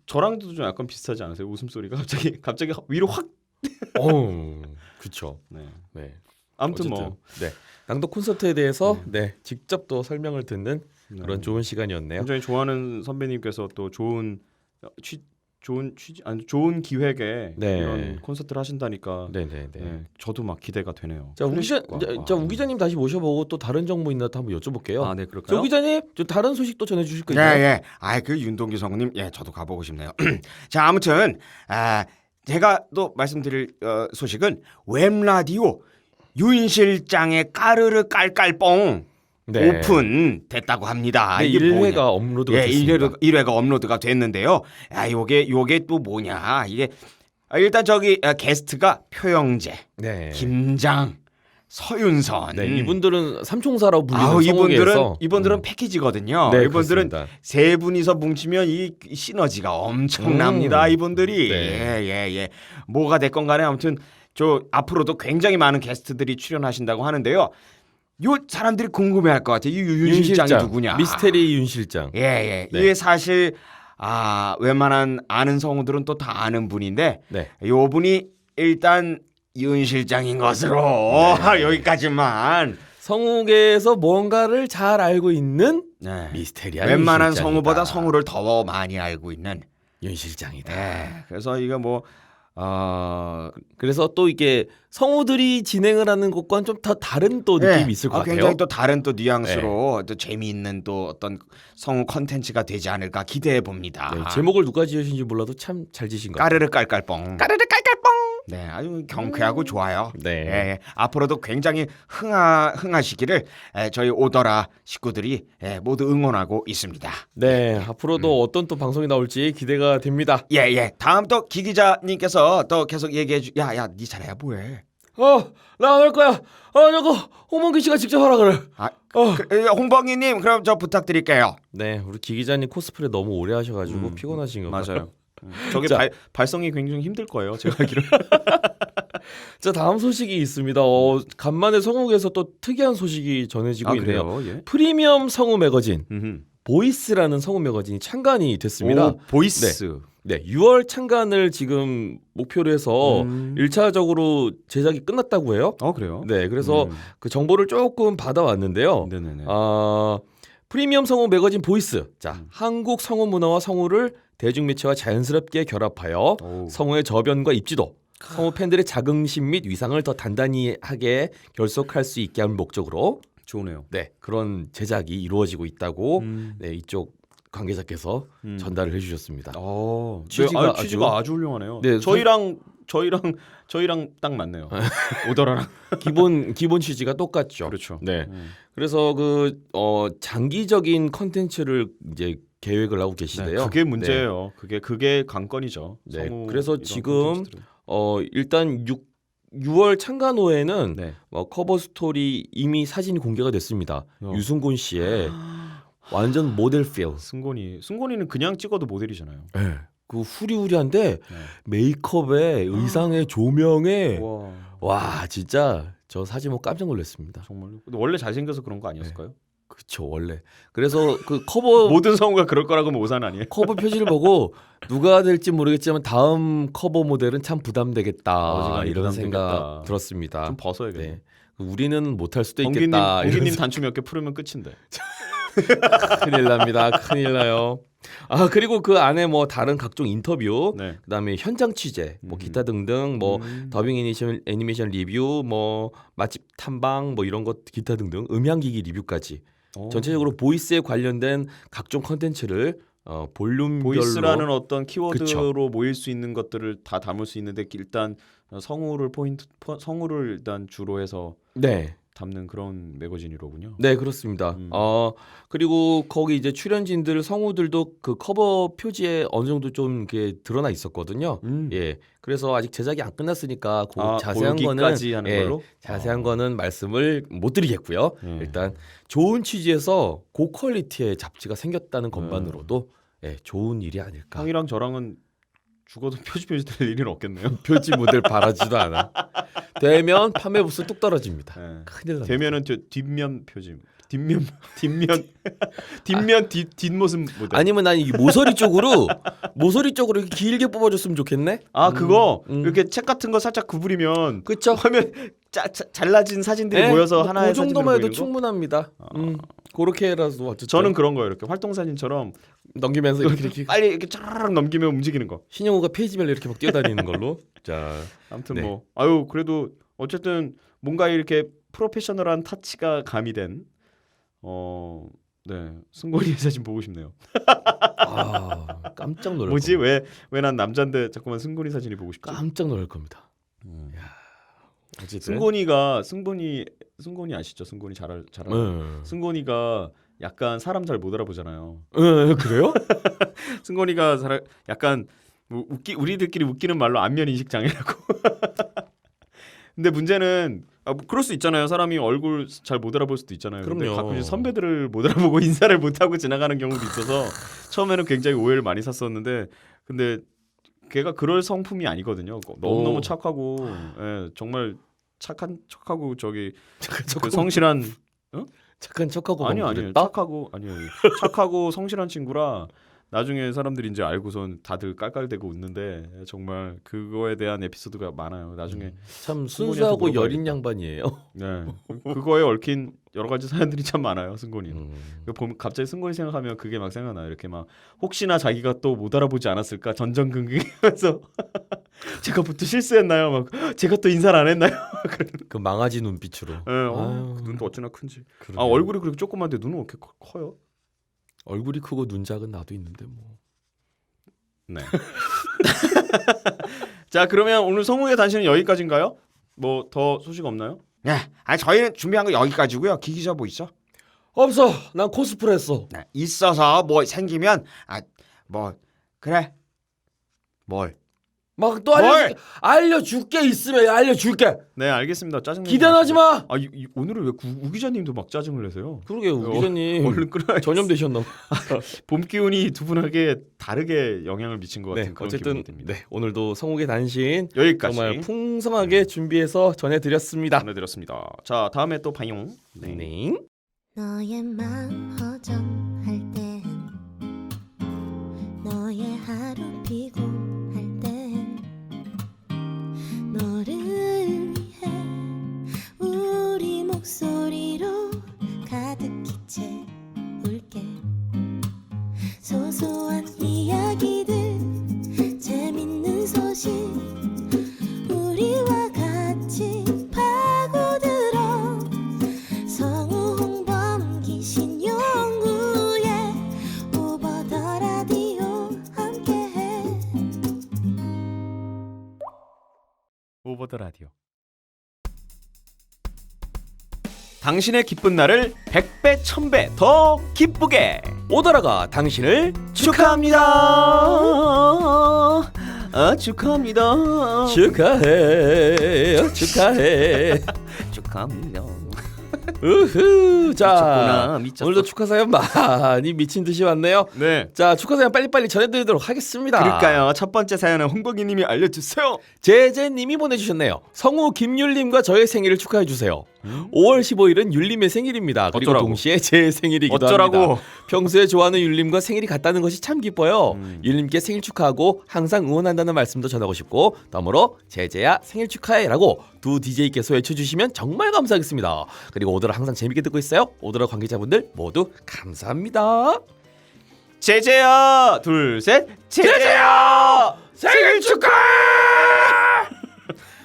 B: 저랑도 좀 약간 비슷하지 않으세요? 웃음소리가 갑자기 위로 확.
A: 그렇죠. 네.
B: 아무튼
A: 어쨌든, 낭독 콘서트에 대해서 직접 또 설명을 듣는 그런 좋은 시간이었네요.
B: 굉장히 좋아하는 선배님께서 또 좋은 기획에 이런 콘서트를 하신다니까. 저도 막 기대가 되네요.
A: 자, 우 기자님 다시 모셔보고 또 다른 정보 있나 한번 여쭤볼게요.
B: 네, 그럴까요?
A: 우 기자님, 좀 다른 소식도 전해주실 거예요?
C: 네. 그 윤동기 성우님, 저도 가보고 싶네요. 자, 아무튼 제가 또 말씀드릴 소식은 웹라디오 윤 실장의 까르르 깔깔뽕 오픈 됐다고 합니다.
A: 네, 1회가 업로드가 됐습니다.
C: 1회가 업로드가 됐는데요. 요게 또 뭐냐? 이게 일단 저기 게스트가 표영재, 김장, 서윤선.
A: 이분들은 삼총사라고 불리는
C: 이분들은 패키지거든요. 이분들은
A: 그렇습니다.
C: 세 분이서 뭉치면 이 시너지가 엄청납니다. 이분들이 뭐가 됐건 간에 아무튼 저 앞으로도 굉장히 많은 게스트들이 출연하신다고 하는데요. 요 사람들이 궁금해할 것 같아. 이 윤 실장이 누구냐?
A: 미스테리 윤 실장.
C: 예.
A: 네.
C: 이게 사실 웬만한 아는 성우들은 또 다 아는 분인데
A: 네.
C: 요 분이 일단 윤 실장인 것으로 여기까지만.
A: 성우계에서 뭔가를 잘 알고 있는
C: 네.
A: 미스테리한
C: 웬만한
A: 윤 실장이다.
C: 성우보다 성우를 더 많이 알고 있는.
A: 윤 실장이다.
C: 네. 그래서 이거 뭐
A: 그래서 또 이게 성우들이 진행을 하는 것과는 좀 더 다른 또 느낌이 있을 것 같아요.
C: 굉장히 또 다른 또 뉘앙스로 또 재미있는 또 어떤 성우 컨텐츠가 되지 않을까 기대해 봅니다.
A: 네, 제목을 누가 지으신지 몰라도 참 잘 지으신 것 같아요.
C: 까르르 깔깔뽕.
A: 까르르 깔깔뽕.
C: 네, 아주 경쾌하고 좋아요.
A: 네.
C: 예, 앞으로도 굉장히 흥하시기를 저희 오더라 식구들이 모두 응원하고 있습니다.
A: 네, 앞으로도 어떤 또 방송이 나올지 기대가 됩니다.
C: 예. 다음 또 기 기자님께서 또 계속 얘기해 야야 네 차례야 뭐해?
A: 나 안 할 거야. 저거 홍범기 씨가 직접 하라 그래.
C: 홍범기님 그럼 저 부탁드릴게요.
A: 네, 우리 기 기자님 코스프레 너무 오래 하셔가지고 피곤하신 거
B: 맞아요. 저게
A: 자.
B: 발성이 굉장히 힘들 거예요. 제가 알기로.
A: 자, 다음 소식이 있습니다. 간만에 성우계에서 또 특이한 소식이 전해지고 있네요.
B: 그래요? 예.
A: 프리미엄 성우 매거진
B: 음흠.
A: 보이스라는 성우 매거진이 창간이 됐습니다.
B: 오, 보이스.
A: 네, 6월 창간을 지금 목표로 해서 1차적으로 제작이 끝났다고 해요.
B: 그래요?
A: 네, 그래서 그 정보를 조금 받아왔는데요.
B: 네네네.
A: 프리미엄 성우 매거진 보이스. 자, 한국 성우 문화와 성우를 대중매체와 자연스럽게 결합하여 성우의 저변과 입지도, 성우 팬들의 자긍심 및 위상을 더 단단히 하게 결속할 수 있게 할 목적으로
B: 좋네요.
A: 네, 그런 제작이 이루어지고 있다고 네, 이쪽 관계자께서 전달을 해주셨습니다. 취지가
B: 취지가 아주 훌륭하네요.
A: 네,
B: 저희랑 딱 맞네요. 오더라랑
A: 기본 취지가 똑같죠.
B: 그렇죠.
A: 네, 그래서 그 장기적인 컨텐츠를 이제 계획을 하고 계시대요.
B: 네, 그게 문제예요. 그게 관건이죠.
A: 네,
B: 성우
A: 그래서
B: 이런
A: 지금
B: 콘텐츠들은.
A: 일단 6월 창간호에는
B: 네.
A: 커버 스토리 이미 사진이 공개가 됐습니다. 유승곤 씨의 완전 모델 필.
B: 승곤이는 그냥 찍어도 모델이잖아요.
A: 네. 그 후리후리한데
B: 네.
A: 메이크업에 의상에 조명에
B: 와,
A: 와 진짜 저 사진 보고 깜짝 놀랐습니다.
B: 정말로. 근데 원래 잘생겨서 그런 거 아니었을까요?
A: 그쵸 원래. 그래서 그 커버
B: 모든 성우가 그럴 거라고 하면 오산 아니에요?
A: 커버 표지를 보고 누가 될지 모르겠지만 다음 커버 모델은 참 부담되겠다
B: 어지간히
A: 이런
B: 부담되겠다.
A: 생각 들었습니다.
B: 좀 벗어야겠네.
A: 네. 우리는 못할 수도 있겠다.
B: 봉기님 단추 몇 개 풀으면 끝인데.
A: 큰일 납니다. 큰일 나요. 그리고 그 안에 뭐 다른 각종 인터뷰,
B: 네.
A: 그다음에 현장 취재, 뭐 기타 등등, 뭐 더빙 애니메이션 리뷰, 뭐 맛집 탐방, 뭐 이런 것 기타 등등 음향기기 리뷰까지 전체적으로 보이스에 관련된 각종 컨텐츠를 볼륨별로
B: 보이스라는 어떤 키워드로
A: 그쵸.
B: 모일 수 있는 것들을 다 담을 수 있는데 일단 성우를 일단 주로 해서
A: 네.
B: 담는 그런 매거진이로군요.
A: 네, 그렇습니다. 그리고 거기 이제 출연진들 성우들도 그 커버 표지에 어느 정도 좀 이렇게 드러나 있었거든요. 예. 그래서 아직 제작이 안 끝났으니까 그 자세한 거는
B: 하는 걸로?
A: 자세한 거는 말씀을 못 드리겠고요. 일단 좋은 취지에서 고퀄리티의 잡지가 생겼다는 것만으로도 좋은 일이 아닐까.
B: 형이랑 저랑은 죽어도 표지 될 일은 없겠네요.
A: 표지 모델 바라지도 않아. 되면 판매 부수 뚝 떨어집니다.
B: 네.
A: 큰일 납니다.
B: 되면은 저 뒷면 표지, 뒷모습 모델.
A: 아니면 난 이 모서리 쪽으로 이렇게 길게 뽑아줬으면 좋겠네.
B: 그거 이렇게 책 같은 거 살짝 구부리면
A: 그렇죠.
B: 화면 잘라진 사진들이 모여서 하나의
A: 그 정도만 해도
B: 사진으로 보이는 거?
A: 충분합니다. 그렇게라도 어쨌든
B: 저는 그런 거예요. 이렇게 활동 사진처럼
A: 넘기면서 이렇게
B: 빨리 이렇게 촤르륵 넘기면 움직이는 거.
A: 신용호가 페이지별로 이렇게 막 뛰어다니는 걸로. 자,
B: 아무튼
A: 네.
B: 뭐 그래도 어쨌든 뭔가 이렇게 프로페셔널한 타치가 가미된 승곤이의 사진 보고 싶네요.
A: 깜짝 놀랄
B: 뭐지?
A: 겁니다.
B: 왜 난 남잔데 자꾸만 승곤이 사진이 보고 싶지?
A: 깜짝 놀랄 겁니다. 어쨌든
B: 승곤이 아시죠? 승곤이 잘 알아요. 승곤이가 약간 사람 잘 못 알아보잖아요.
A: 그래요?
B: 승곤이가 약간 우리들끼리 웃기는 말로 안면 인식 장애라고. 근데 문제는 그럴 수 있잖아요. 사람이 얼굴 잘 못 알아볼 수도 있잖아요. 근데
A: 그럼요.
B: 가끔씩 선배들을 못 알아보고 인사를 못 하고 지나가는 경우도 있어서 처음에는 굉장히 오해를 많이 샀었는데 근데 걔가 그럴 성품이 아니거든요. 너무 착하고 정말 착하고 저기 그 성실한
A: 착한 척하고
B: 아니요
A: 검거됐다?
B: 착하고 성실한 친구라 나중에 사람들이 이제 알고선 다들 깔깔대고 웃는데 정말 그거에 대한 에피소드가 많아요. 나중에
A: 참
B: 승곤이한테
A: 순수하고 여린
B: 물어봐야겠다.
A: 양반이에요.
B: 네 그거에 얽힌 여러 가지 사연들이 참 많아요. 승곤이는.
A: 음.
B: 보면 갑자기 승곤이 생각하면 그게 막 생각나요. 이렇게 막 혹시나 자기가 또 못 알아보지 않았을까 전전긍긍하면서 제가 부터 실수했나요? 막 제가 또 인사를 안 했나요?
A: 그 망아지 눈빛으로.
B: 네,
A: 아유.
B: 그 눈도 어찌나 큰지.
A: 그러게요.
B: 아 얼굴이 그렇게 조그만데 눈은 왜 이렇게 커요?
A: 얼굴이 크고 눈 작은 나도 있는데 뭐.
B: 네. 자 그러면 오늘 성우의 단신은 여기까지인가요? 뭐 더 소식 없나요?
C: 네, 저희는 준비한 거 여기까지고요. 기기자 뭐 있어?
A: 없어. 난 코스프레 했어.
C: 네, 있어서 뭐 생기면 뭐 그래. 뭘?
A: 막 또 알려줄게 있으면 알려줄게.
B: 네 알겠습니다. 짜증
A: 기대하지 마.
B: 오늘은 왜 우 기자님도 막 짜증을 내세요?
A: 그러게요. 우 기자님
B: 얼른 끊어야겠어.
A: 전염되셨나?
B: 봄 기운이 두 분에게 다르게 영향을 미친 것 같은
A: 네,
B: 그런
A: 어쨌든
B: 기분이 듭니다.
A: 네, 오늘도 성욱의 단신
B: 여기까지
A: 정말 풍성하게 준비해서 전해드렸습니다.
B: 전해드렸습니다. 자 다음에 또 봐요.
A: 네.
E: 너의 마음 허전할 땐 너의 하루 피곤할 땐 너를 위해 우리 목소리로 가득히 채울게 소소한 이야기들 재밌는 소식 우리와 같이 파고들어 성우 홍범기 신용우의 오버 더 라디오 함께해
B: 오버 더 라디오. 당신의 기쁜 날을 100배 1000배 더 기쁘게
A: 오더라가 당신을
B: 축하합니다. 축하합니다.
A: 축하해. 축하해.
B: 축하합니다.
A: 우후. 자,
B: 미쳤구나, 미쳤어.
A: 오늘도 축하 사연 많이 미친 듯이 왔네요.
B: 네.
A: 자, 축하 사연 빨리빨리 전해드리도록 하겠습니다.
B: 그럴까요? 첫 번째 사연은 홍범기님이 알려주세요.
A: 제제님이 보내주셨네요. 성우 김율님과 저의 생일을 축하해주세요. 5월 15일은 율림의 생일입니다. 그리고
B: 어쩌라고?
A: 동시에 제 생일이기도
B: 어쩌라고?
A: 합니다. 평소에 좋아하는 율림과 생일이 같다는 것이 참 기뻐요. 율림께 생일 축하하고 항상 응원한다는 말씀도 전하고 싶고 덤으로 제제야 생일 축하해라고 두 DJ께서 외쳐주시면 정말 감사하겠습니다. 그리고 오더라 항상 재밌게 듣고 있어요. 오더라 관계자분들 모두 감사합니다.
B: 제제야 둘셋 제제야
A: 생일 축하해!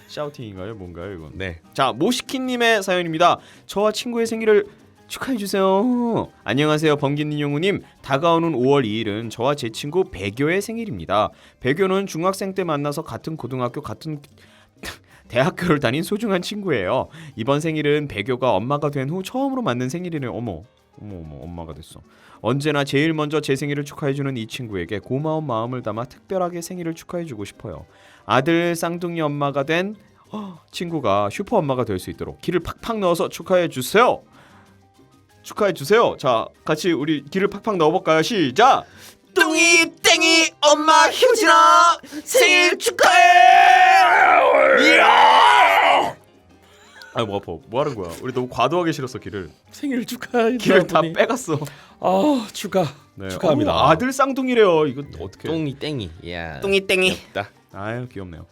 B: 샤우팅인가요? 뭔가요 이건?
A: 네.
B: 자 모시키님의 사연입니다. 저와 친구의 생일을 축하해주세요. 안녕하세요 범기님 용우님. 다가오는 5월 2일은 저와 제 친구 배교의 생일입니다. 배교는 중학생 때 만나서 같은 고등학교 같은 대학교를 다닌 소중한 친구예요. 이번 생일은 배교가 엄마가 된 후 처음으로 맞는 생일이네요. 어머 엄마가 됐어. 언제나 제일 먼저 제 생일을 축하해주는 이 친구에게 고마운 마음을 담아 특별하게 생일을 축하해주고 싶어요. 아들 쌍둥이 엄마가 된 친구가 슈퍼 엄마가 될 수 있도록 기를 팍팍 넣어서 축하해주세요. 축하해주세요. 자 같이 우리 기를 팍팍 넣어볼까요? 시작. 뚱이 땡이 엄마 효진아 생일 축하해. 이야. 뭐 아파. 뭐 하는 거야? 우리 너무 과도하게 실었어 기를.
A: 생일 축하해.
B: 기를 다 빼갔어.
A: 아 축하.
B: 네.
A: 축하합니다.
B: 어머, 아들 쌍둥이래요. 이거 어떻게?
A: 똥이 땡이. 야.
C: 뚱이 땡이.
A: 귀엽다.
B: 아유 귀엽네요.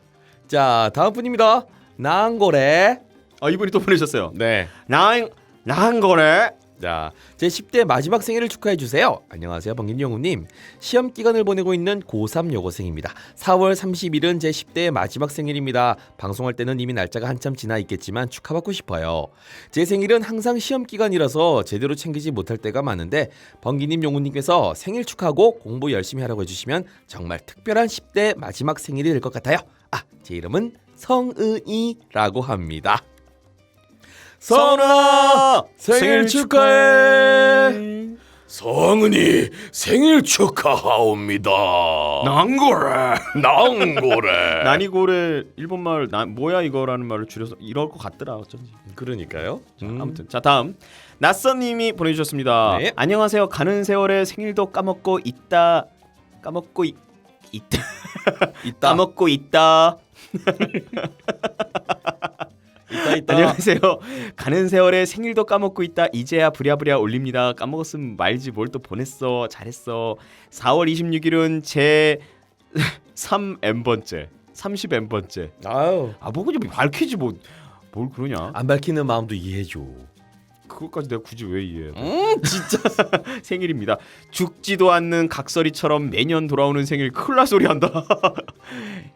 A: 자 다음 분입니다. 나한고래.
B: 아 이분이 또 보내셨어요.
A: 네.
C: 나한 거래.
A: 자, 제 10대 마지막 생일을 축하해 주세요. 안녕하세요, 범긴 영우님. 시험 기간을 보내고 있는 고3 여고생입니다. 4월 30일은 제 10대의 마지막 생일입니다. 방송할 때는 이미 날짜가 한참 지나 있겠지만 축하받고 싶어요. 제 생일은 항상 시험 기간이라서 제대로 챙기지 못할 때가 많은데 범기님 영우님께서 생일 축하하고 공부 열심히 하라고 해주시면 정말 특별한 10대 마지막 생일이 될 것 같아요. 아, 제 이름은 성은이라고 합니다.
B: 선아
A: 생일 축하해. 성은이 생일 축하하옵니다.
C: 난거래.
A: 낭고래.
B: 난이고래 일본말 뭐야 이거라는 말을 줄여서 이럴 것 같더라 어쩐지.
A: 그러니까요.
B: 자, 아무튼 자 다음 낯선님이 보내주셨습니다.
A: 네.
B: 안녕하세요. 가는 세월에 생일도 까먹고 있다. 까먹고 있다.
A: 있다.
B: 까먹고 있다.
A: 있다 있다.
B: 안녕하세요. 가는 세월에 생일도 까먹고 있다. 이제야 부랴부랴 올립니다. 까먹었으면 말지 뭘 또 보냈어. 잘했어. 4월 26일은 제 3N번째 30N번째.
A: 아유,
B: 뭐 그냥 밝히지 뭘 그러냐.
A: 안 밝히는 마음도 이해해줘.
B: 그것까지 내가 굳이 왜 이해해.
A: 진짜.
B: 생일입니다. 죽지도 않는 각설이처럼 매년 돌아오는 생일 큰일 소리 한다.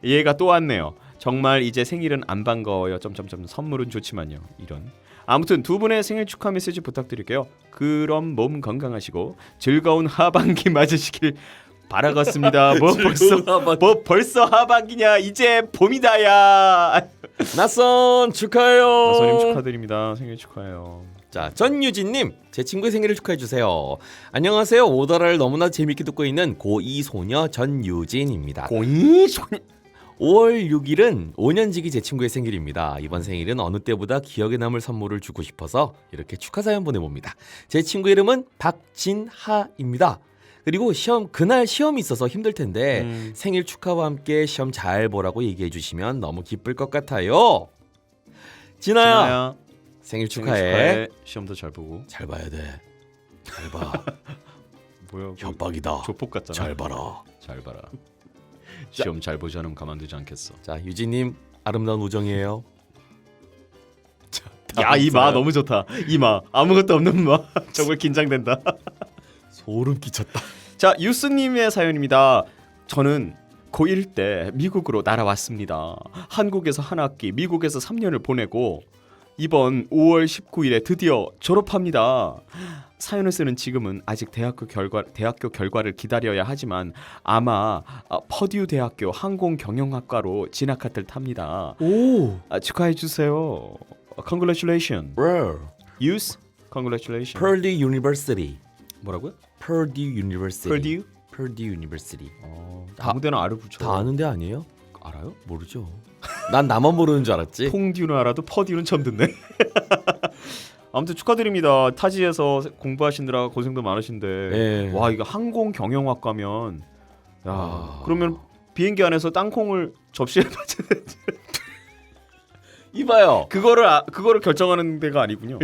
B: 얘가 또 왔네요. 정말 이제 생일은 안 반가워요. 점점점 선물은 좋지만요. 이런. 아무튼 두 분의 생일 축하 메시지 부탁드릴게요. 그럼 몸 건강하시고 즐거운 하반기 맞으시길 바라겠습니다. 뭐 벌써 하반기냐? 이제 봄이다야.
A: 낯선 축하해요.
B: 나선님 축하드립니다. 생일 축하해요.
A: 자, 전유진님, 제 친구의 생일을 축하해 주세요. 안녕하세요. 오더라를 너무나 재밌게 듣고 있는 고2 소녀 전유진입니다.
B: 고이 소녀.
A: 5월 6일은 5년지기 제 친구의 생일입니다. 이번 생일은 어느 때보다 기억에 남을 선물을 주고 싶어서 이렇게 축하 사연 보내봅니다. 제 친구 이름은 박진하입니다. 그리고 그날 시험이 있어서 힘들 텐데 생일 축하와 함께 시험 잘 보라고 얘기해 주시면 너무 기쁠 것 같아요. 진아야. 생일 축하해.
B: 시험도 잘 보고.
A: 잘 봐야 돼. 잘 봐.
B: 뭐야?
A: 협박이다.
B: 조폭 같잖아.
A: 잘 봐라.
B: 잘 봐라. 시험 잘 보지 않으면 가만두지 않겠어.
A: 자, 유진님 아름다운 우정이에요.
B: 야, 이 마 너무 좋다. 이 마 아무것도 없는 마. 정말 긴장된다.
A: 소름 끼쳤다.
B: 자, 유스님의 사연입니다. 저는 고1 때 미국으로 날아왔습니다. 한국에서 한 학기, 미국에서 3년을 보내고 이번 5월 19일에 드디어 졸업합니다. 사연을 쓰는 지금은 아직 대학교 결과를 기다려야 하지만 아마 퍼듀 대학교 항공경영학과로 진학학을 탑니다.
A: 오,
B: 축하해 주세요. Congratulations. Use congratulations.
A: Purdue University.
B: 뭐라고요?
A: Purdue University.
B: Purdue?
A: Purdue University.
B: 아무데나 알을 붙여.
A: 다 아는 데 아니에요?
B: 알아요?
A: 모르죠. 난 나만 모르는 줄 알았지.
B: 퐁듀는 알아도 퍼듀는 처음 듣네. 아무튼 축하드립니다. 타지에서 공부하시느라 고생도 많으신데
A: 네.
B: 와, 이거 항공경영학과면 야, 그러면 비행기 안에서 땅콩을 접시에 맞춰야 되지.
A: 이봐요.
B: 그거를 결정하는 데가 아니군요.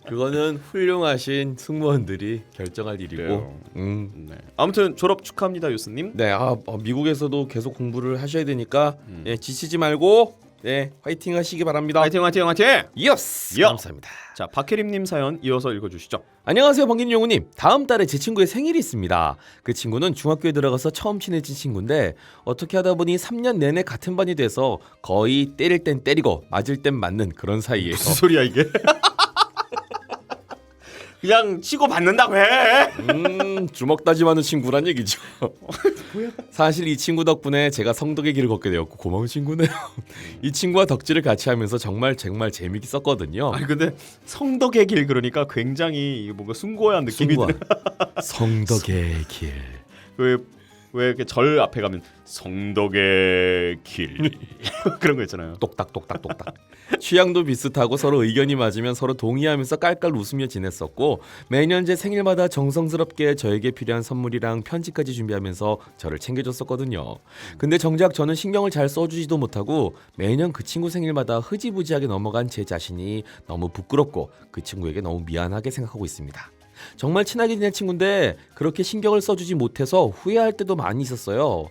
A: 그거는 훌륭하신 승무원들이 결정할 일이고.
B: 네. 아무튼 졸업 축하합니다, 유스님.
A: 네, 미국에서도 계속 공부를 하셔야 되니까 예, 지치지 말고 네, 화이팅 하시기 바랍니다.
B: 화이팅, 화이팅, 화이팅.
A: 예스.
B: 야.
A: 감사합니다.
B: 자, 박혜림님 사연 이어서 읽어주시죠.
A: 안녕하세요, 방긴 용우님. 다음 달에 제 친구의 생일이 있습니다. 그 친구는 중학교에 들어가서 처음 친해진 친구인데 어떻게 하다 보니 3년 내내 같은 반이 돼서 거의 때릴 땐 때리고 맞을 땐 맞는 그런 사이에서
B: 무슨 소리야 이게? 그냥 치고 받는다고 해.
A: 주먹 다짐하는 친구란 얘기죠. 사실 이 친구 덕분에 제가 성덕의 길을 걷게 되었고 고마운 친구네요. 이 친구와 덕질을 같이 하면서 정말 재밌게 썼거든요.
B: 아니 근데 성덕의 길 그러니까 굉장히 뭔가 숭고한 느낌이
A: 친구와
B: 드네.
A: 성덕의 길.
B: 왜 이렇게 절 앞에 가면 성덕의 길 그런 거 있잖아요.
A: 똑딱똑딱똑딱. 취향도 비슷하고 서로 의견이 맞으면 서로 동의하면서 깔깔 웃으며 지냈었고 매년 제 생일마다 정성스럽게 저에게 필요한 선물이랑 편지까지 준비하면서 저를 챙겨줬었거든요. 근데 정작 저는 신경을 잘 써주지도 못하고 매년 그 친구 생일마다 흐지부지하게 넘어간 제 자신이 너무 부끄럽고 그 친구에게 너무 미안하게 생각하고 있습니다. 정말 친하게 지낸 친구인데 그렇게 신경을 써주지 못해서 후회할 때도 많이 있었어요.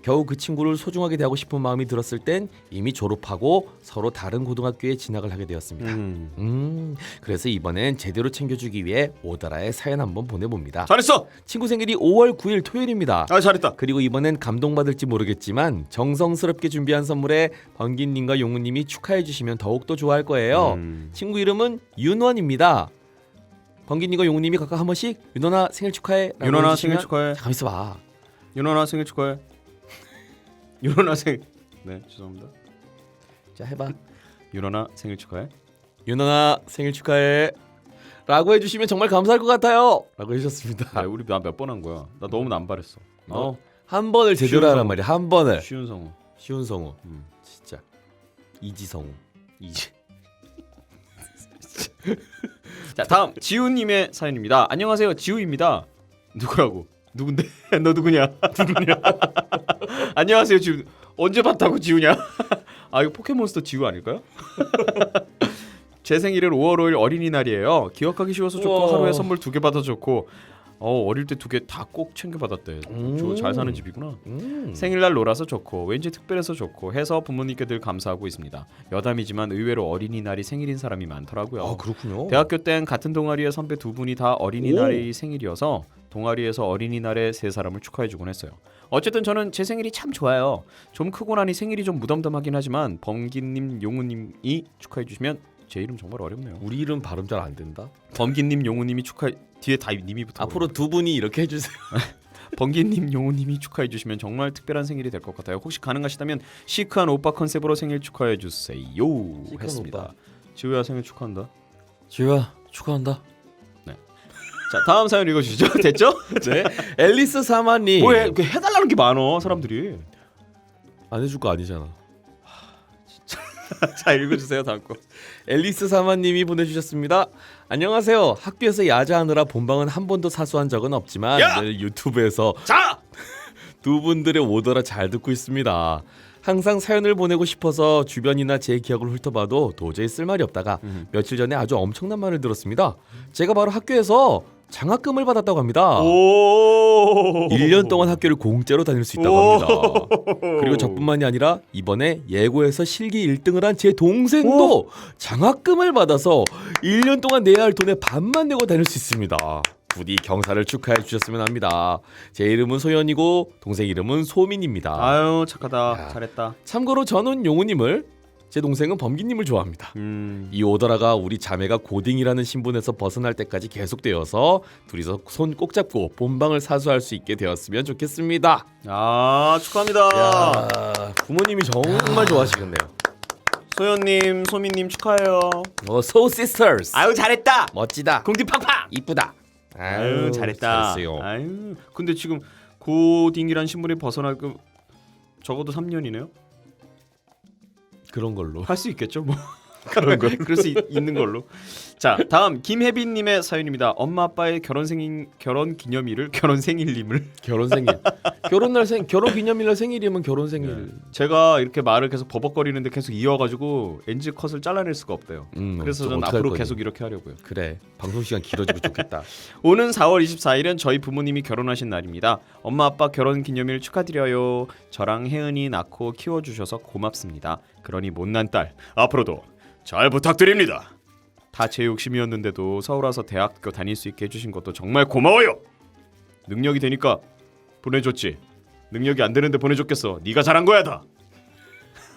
A: 겨우 그 친구를 소중하게 대하고 싶은 마음이 들었을 땐 이미 졸업하고 서로 다른 고등학교에 진학을 하게 되었습니다. 그래서 이번엔 제대로 챙겨주기 위해 오더라에 사연 한번 보내봅니다.
B: 잘했어.
A: 친구 생일이 5월 9일 토요일입니다.
B: 잘했다.
A: 그리고 이번엔 감동받을지 모르겠지만 정성스럽게 준비한 선물에 번기님과 용우님이 축하해 주시면 더욱더 좋아할 거예요. 친구 이름은 윤원입니다. 번기님과 용우님이 각각 한 번씩 윤원아 생일 축하해.
B: 윤원아 생일 축하해.
A: 잠깐 있어봐.
B: 윤원아 생일 축하해. 윤원아 생일. 네, 죄송합니다.
A: 자, 해봐.
B: 윤원아 생일 축하해.
A: 윤원아 생일 축하해. 라고 해주시면 정말 감사할 것 같아요. 라고 해주셨습니다.
B: 야, 우리 나 몇 번 한 거야? 나 너무 남발했어.
A: 한 번을 제대로
B: 쉬운
A: 하란
B: 성우.
A: 말이야. 한 번을.
B: 쉬운 성우.
A: 쉬운 성우. 진짜. 이지성우.
B: 자, 다음 지우님의 사연입니다. 안녕하세요, 지우입니다. 누구라고? 누군데? 너 누구냐? 누구냐? 안녕하세요, 지우. 언제 봤다고 지우냐? 아 이거 포켓몬스터 지우 아닐까요? 제 생일은 5월 5일 어린이날이에요. 기억하기 쉬워서 좋고
A: 우와.
B: 하루에 선물 2개 받아 좋고 어릴 때 2개 다 꼭 챙겨 받았대. 저 잘 사는 집이구나. 생일날 놀아서 좋고 왠지 특별해서 좋고 해서 부모님께 늘 감사하고 있습니다. 여담이지만 의외로 어린이날이 생일인 사람이 많더라고요.
A: 아 그렇군요.
B: 대학교 땐 같은 동아리의 선배 2분이 다 어린이날이 생일이어서 동아리에서 어린이날에 3사람을 축하해주곤 했어요. 어쨌든 저는 제 생일이 참 좋아요. 좀 크고 나니 생일이 좀 무덤덤하긴 하지만 범기님, 용우님이 축하해주시면 제 이름 정말 어렵네요.
A: 우리 이름 발음 잘 안 된다.
B: 범기님, 용우님이 뒤에 다 님이 붙어.
A: 앞으로 두 분이 이렇게 해주세요.
B: 번기님, 용우님이 축하해주시면 정말 특별한 생일이 될 것 같아요. 혹시 가능하시다면 시크한 오빠 컨셉으로 생일 축하해주세요. 했습니다.
A: 오빠.
B: 지우야 생일 축하한다.
A: 지우야 축하한다.
B: 자 다음 사연 읽어주시죠. 됐죠?
A: 네. 앨리스 사마님.
B: 뭐해 해달라는 게 많어 사람들이.
A: 안 해줄 거 아니잖아.
B: 자 읽어주세요 다음 거.
A: 앨리스 사마님이 보내주셨습니다. 안녕하세요. 학교에서 야자하느라 본방은 한 번도 사수한 적은 없지만
B: 야!
A: 늘 유튜브에서
B: 자!
A: 두 분들의 오더라 잘 듣고 있습니다. 항상 사연을 보내고 싶어서 주변이나 제 기억을 훑어봐도 도저히 쓸말이 없다가 며칠 전에 아주 엄청난 말을 들었습니다. 제가 바로 학교에서 장학금을 받았다고 합니다.
B: 오
A: 1년 동안 학교를 공짜로 다닐 수 있다고 합니다. 그리고 저뿐만이 아니라 이번에 예고에서 실기 1등을 한 제 동생도 장학금을 받아서 1년 동안 내야 할 돈의 반만 내고 다닐 수 있습니다. 부디 경사를 축하해 주셨으면 합니다. 제 이름은 소연이고 동생 이름은 소민입니다.
B: 아유 착하다.
A: 야.
B: 잘했다.
A: 참고로 저는 용우님을, 제 동생은 범기님을 좋아합니다. 이 오더라가 우리 자매가 고딩이라는 신분에서 벗어날 때까지 계속되어서 둘이서 손 꼭 잡고 본방을 사수할 수 있게 되었으면 좋겠습니다.
B: 아 축하합니다.
A: 야, 부모님이 정말 좋아하시겠네요.
B: 소연님, 소민님 축하해요.
A: So sisters.
B: 아유 잘했다.
A: 멋지다.
B: 공기 팡팡.
A: 이쁘다.
B: 아유 잘했다.
A: 잘했어요.
B: 아유 근데 지금 고딩이란 신분이 벗어날 그 적어도 3년이네요.
A: 그런 걸로.
B: 할 수 있겠죠 뭐. 그런 거. 그럴 수 있는 걸로. 자 다음 김혜빈님의 사연입니다. 엄마 아빠의 결혼 기념일을 결혼 생일님을
A: 결혼 생일. 결혼 기념일날 생일이면 결혼 생일.
B: 제가 이렇게 말을 계속 버벅거리는데 계속 이어가지고 NG 컷을 잘라낼 수가 없대요. 그래서 저는
A: 어떡할
B: 앞으로
A: 거니?
B: 계속 이렇게 하려고요.
A: 그래. 방송 시간 길어지고 좋겠다.
B: 오는 4월 24일은 저희 부모님이 결혼하신 날입니다. 엄마 아빠 결혼 기념일 축하드려요. 저랑 혜은이 낳고 키워주셔서 고맙습니다. 그러니 못난 딸 앞으로도 잘 부탁드립니다. 다 제 욕심이었는데도 서울 와서 대학교 다닐 수 있게 해주신 것도 정말 고마워요. 능력이 되니까 보내줬지. 능력이 안 되는데 보내줬겠어. 네가 잘한 거야 다.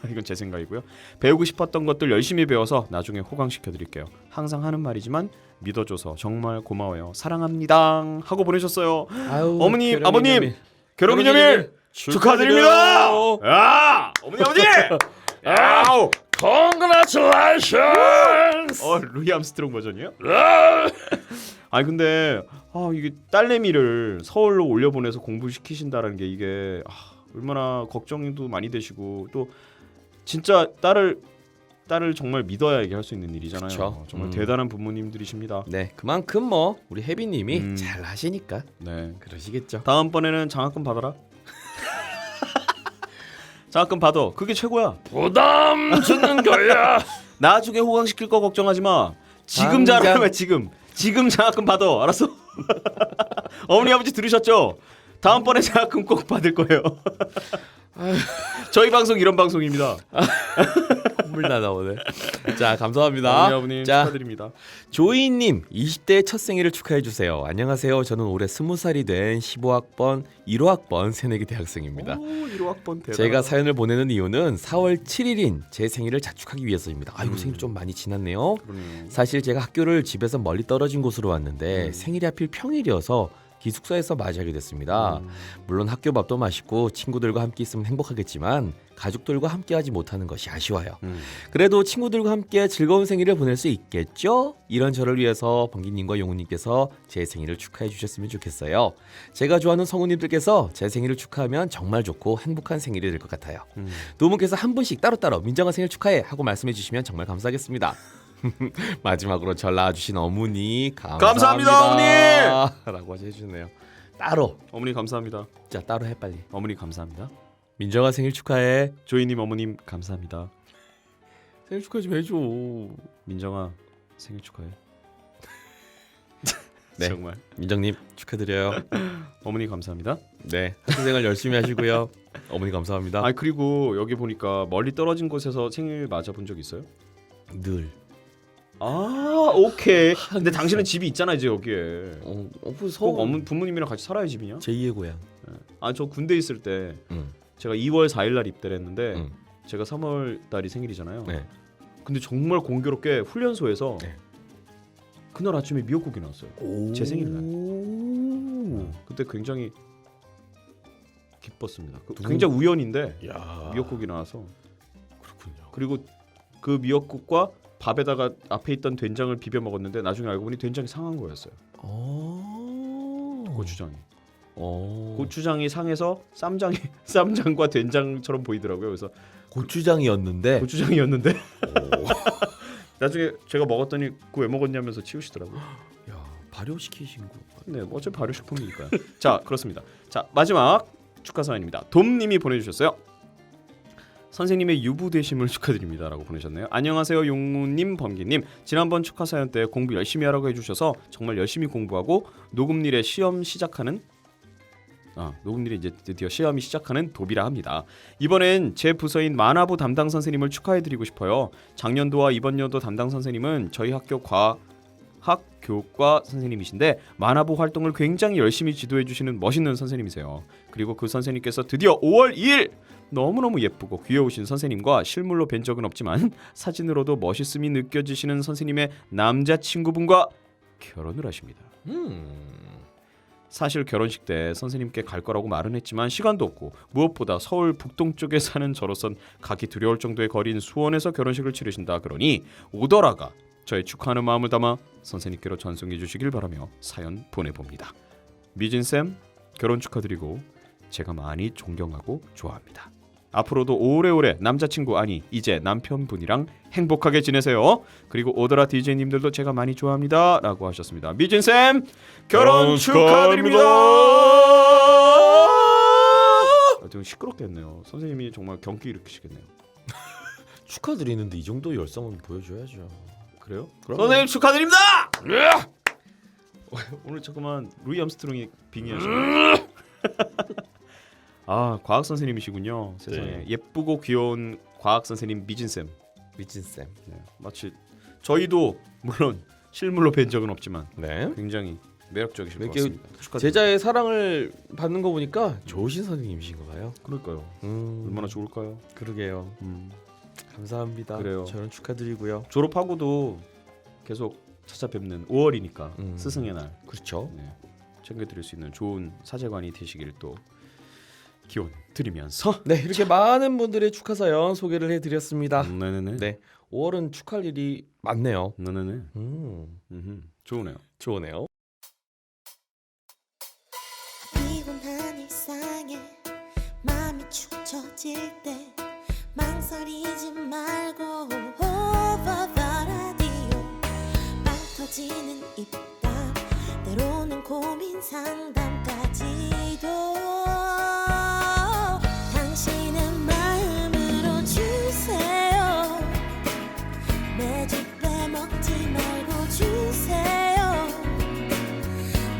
B: 이건 제 생각이고요. 배우고 싶었던 것들 열심히 배워서 나중에 호강시켜드릴게요. 항상 하는 말이지만 믿어줘서 정말 고마워요. 사랑합니다. 하고 보내셨어요.
A: 아유,
B: 어머님, 아버님 결혼기념일 축하드립니다. 야, 어머니 아버지. 아우,
A: Congratulations.
B: 루이 암스트롱 버전이요? 아니 근데 이게 딸내미를 서울로 올려보내서 공부시키신다라는 게 이게 얼마나 걱정도 많이 되시고 또 진짜 딸을 정말 믿어야 이게 할 수 있는 일이잖아요.
A: 그쵸.
B: 정말 대단한 부모님들이십니다.
A: 네, 그만큼 뭐 우리 혜빈님이 잘 하시니까
B: 네.
A: 그러시겠죠.
B: 다음번에는 장학금 받아라. 장학금 받아. 그게 최고야.
A: 부담 주는 거야.
B: 나중에 호강시킬 거 걱정하지 마. 지금
A: 당장.
B: 잘하면 지금 장학금 받아. 알았어? 어머니 아버지 들으셨죠? 다음번에 장학금 꼭 받을 거예요. 저희 방송 이런 방송입니다.
A: 콧물 나나 오네. 자, 감사합니다.
B: 어머니 아버님
A: 자,
B: 축하드립니다.
A: 조이님 20대 첫 생일을 축하해 주세요. 안녕하세요. 저는 올해 20살이 된 15학번 1호학번 새내기 대학생입니다.
B: 1호학번 대단.
A: 제가 사연을 보내는 이유는 4월 7일인 제 생일을 자축하기 위해서입니다. 아이고 생일 좀 많이 지났네요.
B: 그러네요.
A: 사실 제가 학교를 집에서 멀리 떨어진 곳으로 왔는데 생일이 하필 평일이어서 기숙사에서 맞이하게 됐습니다. 물론 학교 밥도 맛있고 친구들과 함께 있으면 행복하겠지만 가족들과 함께하지 못하는 것이 아쉬워요. 그래도 친구들과 함께 즐거운 생일을 보낼 수 있겠죠? 이런 저를 위해서 번기님과 용우님께서 제 생일을 축하해 주셨으면 좋겠어요. 제가 좋아하는 성우님들께서 제 생일을 축하하면 정말 좋고 행복한 생일이 될 것 같아요. 두 분께서 한 분씩 따로따로 민정아 생일 축하해 하고 말씀해 주시면 정말 감사하겠습니다. 마지막으로 절 낳아주신 어머니 감사합니다
B: 어머니.
A: 라고 해주네요. 따로.
B: 어머니 감사합니다.
A: 자, 따로 해 빨리.
B: 어머니 감사합니다.
A: 민정아 생일 축하해.
B: 조이님 어머님 감사합니다.
A: 생일 축하 좀 해줘.
B: 민정아 생일 축하해.
A: 네.
B: 정말
A: 민정님 축하드려요.
B: 어머니 감사합니다.
A: 네, 학생생활 열심히 하시고요. 어머니 감사합니다.
B: 아 그리고 여기 보니까 멀리 떨어진 곳에서 생일 맞아본 적 있어요?
A: 늘.
B: 아 오케이. 근데 당신은 집이 있잖아 이제 여기에. 꼭 부모님이랑 같이 살아야 집이냐?
A: 제2의 고향.
B: 아 저 군대 있을 때
A: 음.
B: 제가 2월 4일 날 입대를 했는데
A: 음.
B: 제가 3월 달이 생일이잖아요.
A: 네.
B: 근데 정말 공교롭게 훈련소에서
A: 네.
B: 그날 아침에 미역국이 나왔어요. 제 생일날.
A: 오.
B: 그때 굉장히 기뻤습니다.
A: 누구-
B: 굉장히 우연인데
A: 야.
B: 미역국이 나와서
A: 그렇군요.
B: 그리고 그 미역국과 밥에다가 앞에 있던 된장을 비벼 먹었는데 나중에 알고 보니 된장이 상한 거였어요. 고추장이. 고추장이 상해서 쌈장과 된장처럼 보이더라고요. 그래서
A: 고추장이었는데.
B: 고추장이었는데 나중에 제가 먹었더니 그거 왜 먹었냐면서 치우시더라고요.
A: 야, 발효시키신 거.
B: 네, 뭐 어차피 발효식품이니까요. 자, 그렇습니다. 자, 마지막 축하 사연입니다. 돔님이 보내주셨어요. 선생님의 유부되심을 축하드립니다라고 보내셨네요. 안녕하세요, 용우님, 범기님. 지난번 축하 사연 때 공부 열심히 하라고 해주셔서 정말 열심히 공부하고 녹음일에 녹음일에 이제 드디어 시험이 시작하는 도비라 합니다. 이번엔 제 부서인 만화부 담당 선생님을 축하해드리고 싶어요. 작년도와 이번 년도 담당 선생님은 저희 학교 과학교과 선생님이신데 만화부 활동을 굉장히 열심히 지도해주시는 멋있는 선생님이세요. 그리고 그 선생님께서 드디어 5월 2일 너무너무 예쁘고 귀여우신 선생님과 실물로 뵌 적은 없지만 사진으로도 멋있음이 느껴지시는 선생님의 남자친구분과 결혼을 하십니다. 사실 결혼식 때 선생님께 갈 거라고 말은 했지만 시간도 없고 무엇보다 서울 북동쪽에 사는 저로선 가기 두려울 정도의 거리인 수원에서 결혼식을 치르신다 그러니 오더라가 저의 축하하는 마음을 담아 선생님께로 전송해 주시길 바라며 사연 보내봅니다. 미진쌤 결혼 축하드리고 제가 많이 존경하고 좋아합니다. 앞으로도 오래오래 남자친구 아니 이제 남편분이랑 행복하게 지내세요. 그리고 오더라 DJ님들도 제가 많이 좋아합니다 라고 하셨습니다. 미진쌤 결혼 축하드립니다. 좀 시끄럽게 했네요. 선생님이 정말 경기 일으키시겠네요.
A: 축하드리는데 이 정도 열성은 보여줘야죠.
B: 그래요?
A: 그럼.
B: 선생님 축하드립니다. 오늘 잠깐만 루이 암스트롱이 빙의하시네. 아 과학 선생님이시군요. 세상에
A: 네.
B: 예쁘고 귀여운 과학 선생님 미진쌤.
A: 미진쌤.
B: 네, 마치 저희도 물론 실물로 뵌 적은 없지만
A: 네.
B: 굉장히 매력적이실 것
A: 이렇게
B: 같습니다. 축하드립니다.
A: 제자의 사랑을 받는 거 보니까 좋으신 선생님이신 거 봐요.
B: 그럴까요? 얼마나 좋을까요?
A: 그러게요. 감사합니다.
B: 그래요.
A: 저는 축하드리고요.
B: 졸업하고도 계속 찾아뵙는 5월이니까
A: 음.
B: 스승의 날
A: 그렇죠.
B: 네, 챙겨드릴 수 있는 좋은 사제관이 되시길 또 기원 드리면서
A: 네, 이렇게 많은 분들의 축하 사연 소개를 해드렸습니다.
B: 네네네.
A: 네, 5월은 축하할 일이 많네요.
B: 네네네. 좋으네요.
A: 좋으네요.
E: 피곤한 일상에 마음이 축 처질 때 망설이지 말고 over the radio 빵 터지는 입담 때로는 고민 상담까지도 당신의 마음으로 주세요. 매주 빼먹지 말고 주세요.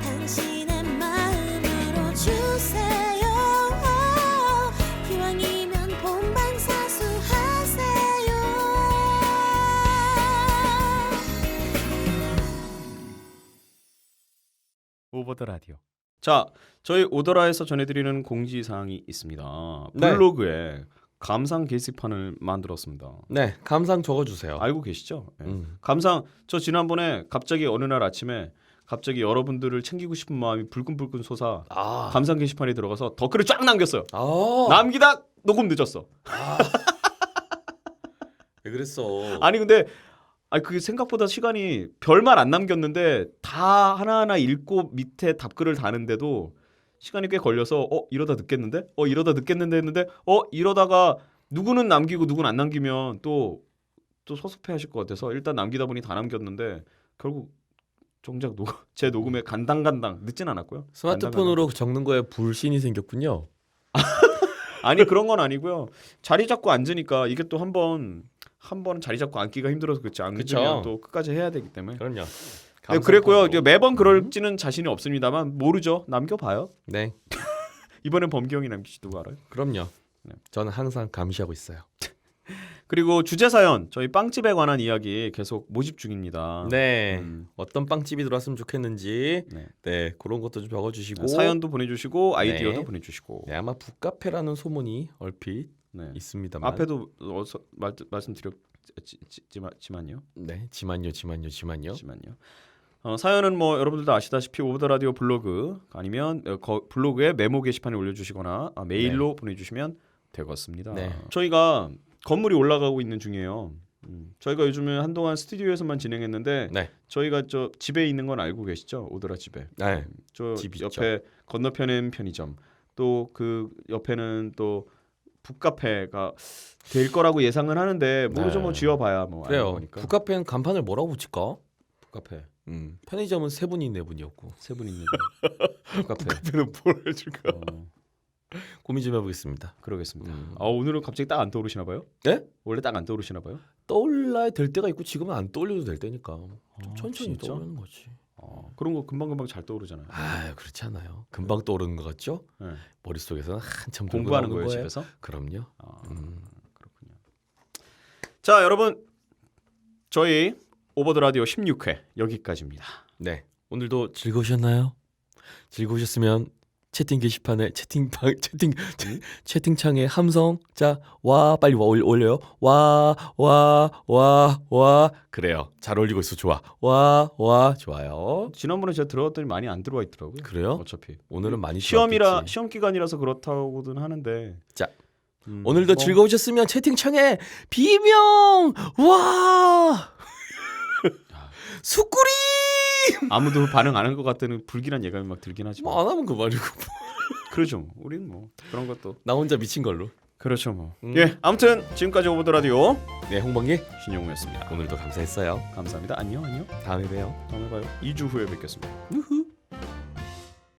E: 당신의 마음으로 주세요. 기왕이면 본방사수하세요.
B: 오버 더 라디오. 자, 저희 오더라에서 전해드리는 공지사항이 있습니다.
A: 네.
B: 블로그에 감상 게시판을 만들었습니다.
A: 네, 감상 적어주세요.
B: 알고 계시죠? 네. 감상 저 지난번에 갑자기 어느 날 아침에 갑자기 여러분들을 챙기고 싶은 마음이 불끈불끈 솟아 감상 게시판에 들어가서 댓글을 쫙 남겼어요. 남기다 녹음 늦었어.
A: 왜 그랬어?
B: 아니 근데 그게 생각보다 시간이 별말 안 남겼는데 다 하나하나 읽고 밑에 답글을 다는데도 시간이 꽤 걸려서 이러다 늦겠는데? 이러다 늦겠는데 했는데 이러다가 누구는 남기고 누구는 안 남기면 또 섭섭해하실 것 같아서 일단 남기다 보니 다 남겼는데 결국 정작 제 녹음에 간당간당 늦진 않았고요.
A: 스마트폰으로 적는 거에 불신이 생겼군요.
B: 아니 그런 건 아니고요. 자리 잡고 앉으니까 이게 또 한번 한 번은 자리 잡고 앉기가 힘들어서 그렇지 안
A: 그쵸.
B: 그러면 또 끝까지 해야 되기 때문에.
A: 그럼요.
B: 네, 그랬고요.
A: 감사하고.
B: 매번 그럴지는 자신이 없습니다만 모르죠. 남겨봐요.
A: 네,
B: 이번엔 범경이 남기시도 알아요.
A: 그럼요.
B: 네.
A: 저는 항상 감시하고 있어요.
B: 그리고 주제 사연 저희 빵집에 관한 이야기 계속 모집 중입니다.
A: 네,
B: 음.
A: 어떤 빵집이 들어왔으면 좋겠는지
B: 네.
A: 네 그런 것도 좀 적어주시고
B: 사연도 보내주시고 아이디어도
A: 네.
B: 보내주시고.
A: 네, 아마 북카페라는 소문이 얼핏
B: 네.
A: 있습니다만
B: 앞에도 말씀드렸지만요.
A: 네, 지만요.
B: 잠시만요. 사연은 뭐 여러분들도 아시다시피 오버더 라디오 블로그 아니면 블로그에 메모 게시판에 올려주시거나 메일로 보내주시면 되겠습니다.
A: 네.
B: 저희가 건물이 올라가고 있는 중이에요. 저희가 요즘에 한동안 스튜디오에서만 진행했는데
A: 네,
B: 저희가 저 집에 있는 건 알고 계시죠? 오더라 집에.
A: 네,
B: 저
A: 집
B: 옆에 건너편엔 편의점, 또 그 옆에는 또 북카페가 될 거라고 예상은 하는데 모르죠.
A: 네.
B: 뭐 지어봐야 뭐
A: 그래요.
B: 아는 거니까.
A: 북카페는 간판을 뭐라고 붙일까?
B: 북카페
A: 편의점은 세 분이 네 분이었고
B: 세 분 있는
A: 북카페
B: 북카페는 뭘 해줄까?
A: 고민 좀 해보겠습니다.
B: 그러겠습니다. 오늘은 갑자기 딱 안 떠오르시나 봐요?
A: 네?
B: 원래 딱 안 떠오르시나 봐요?
A: 떠올라야 될 때가 있고 지금은 안 떠올려도 될 때니까 좀 천천히
B: 진짜?
A: 떠오르는 거지.
B: 그런 거 금방금방 잘 떠오르잖아요.
A: 아, 그렇지 않아요. 금방 떠오르는 것 같죠?
B: 네.
A: 머릿속에서는 한참
B: 공부하는
A: 들고
B: 거예요,
A: 나오는
B: 집에서?
A: 그럼요.
B: 그렇군요. 자, 여러분 저희 오버더 라디오 16회 여기까지입니다.
A: 네, 오늘도 즐거우셨나요? 즐거우셨으면 채팅 게시판에 채팅창에 함성 와 빨리 올려요. 와 그래요. 잘 올리고 있어. 좋아. 와 좋아요.
B: 지난번에 제가 들어갔더니 많이 안 들어와 있더라고요.
A: 그래요?
B: 어차피
A: 오늘은 많이
B: 시험
A: 들어왔겠지.
B: 기간이라서 그렇다고는 하는데.
A: 자, 오늘도 즐거우셨으면 채팅창에 비명 와 수꾸리
B: 아무도 반응 안 할 것 같다는 불길한 예감이 막 들긴 하지만
A: 뭐 안 하면 그만이고
B: 그러죠. 뭐. 우리는 뭐 그런 것도
A: 나 혼자 미친 걸로.
B: 그렇죠 뭐. 예, 아무튼 지금까지 오버더 라디오
A: 네, 홍범기
B: 신용우였습니다.
A: 오늘도 감사했어요.
B: 감사합니다. 안녕.
A: 다음에 봬요.
B: 다음에 봐요. 2주 후에 뵙겠습니다.
A: 우후.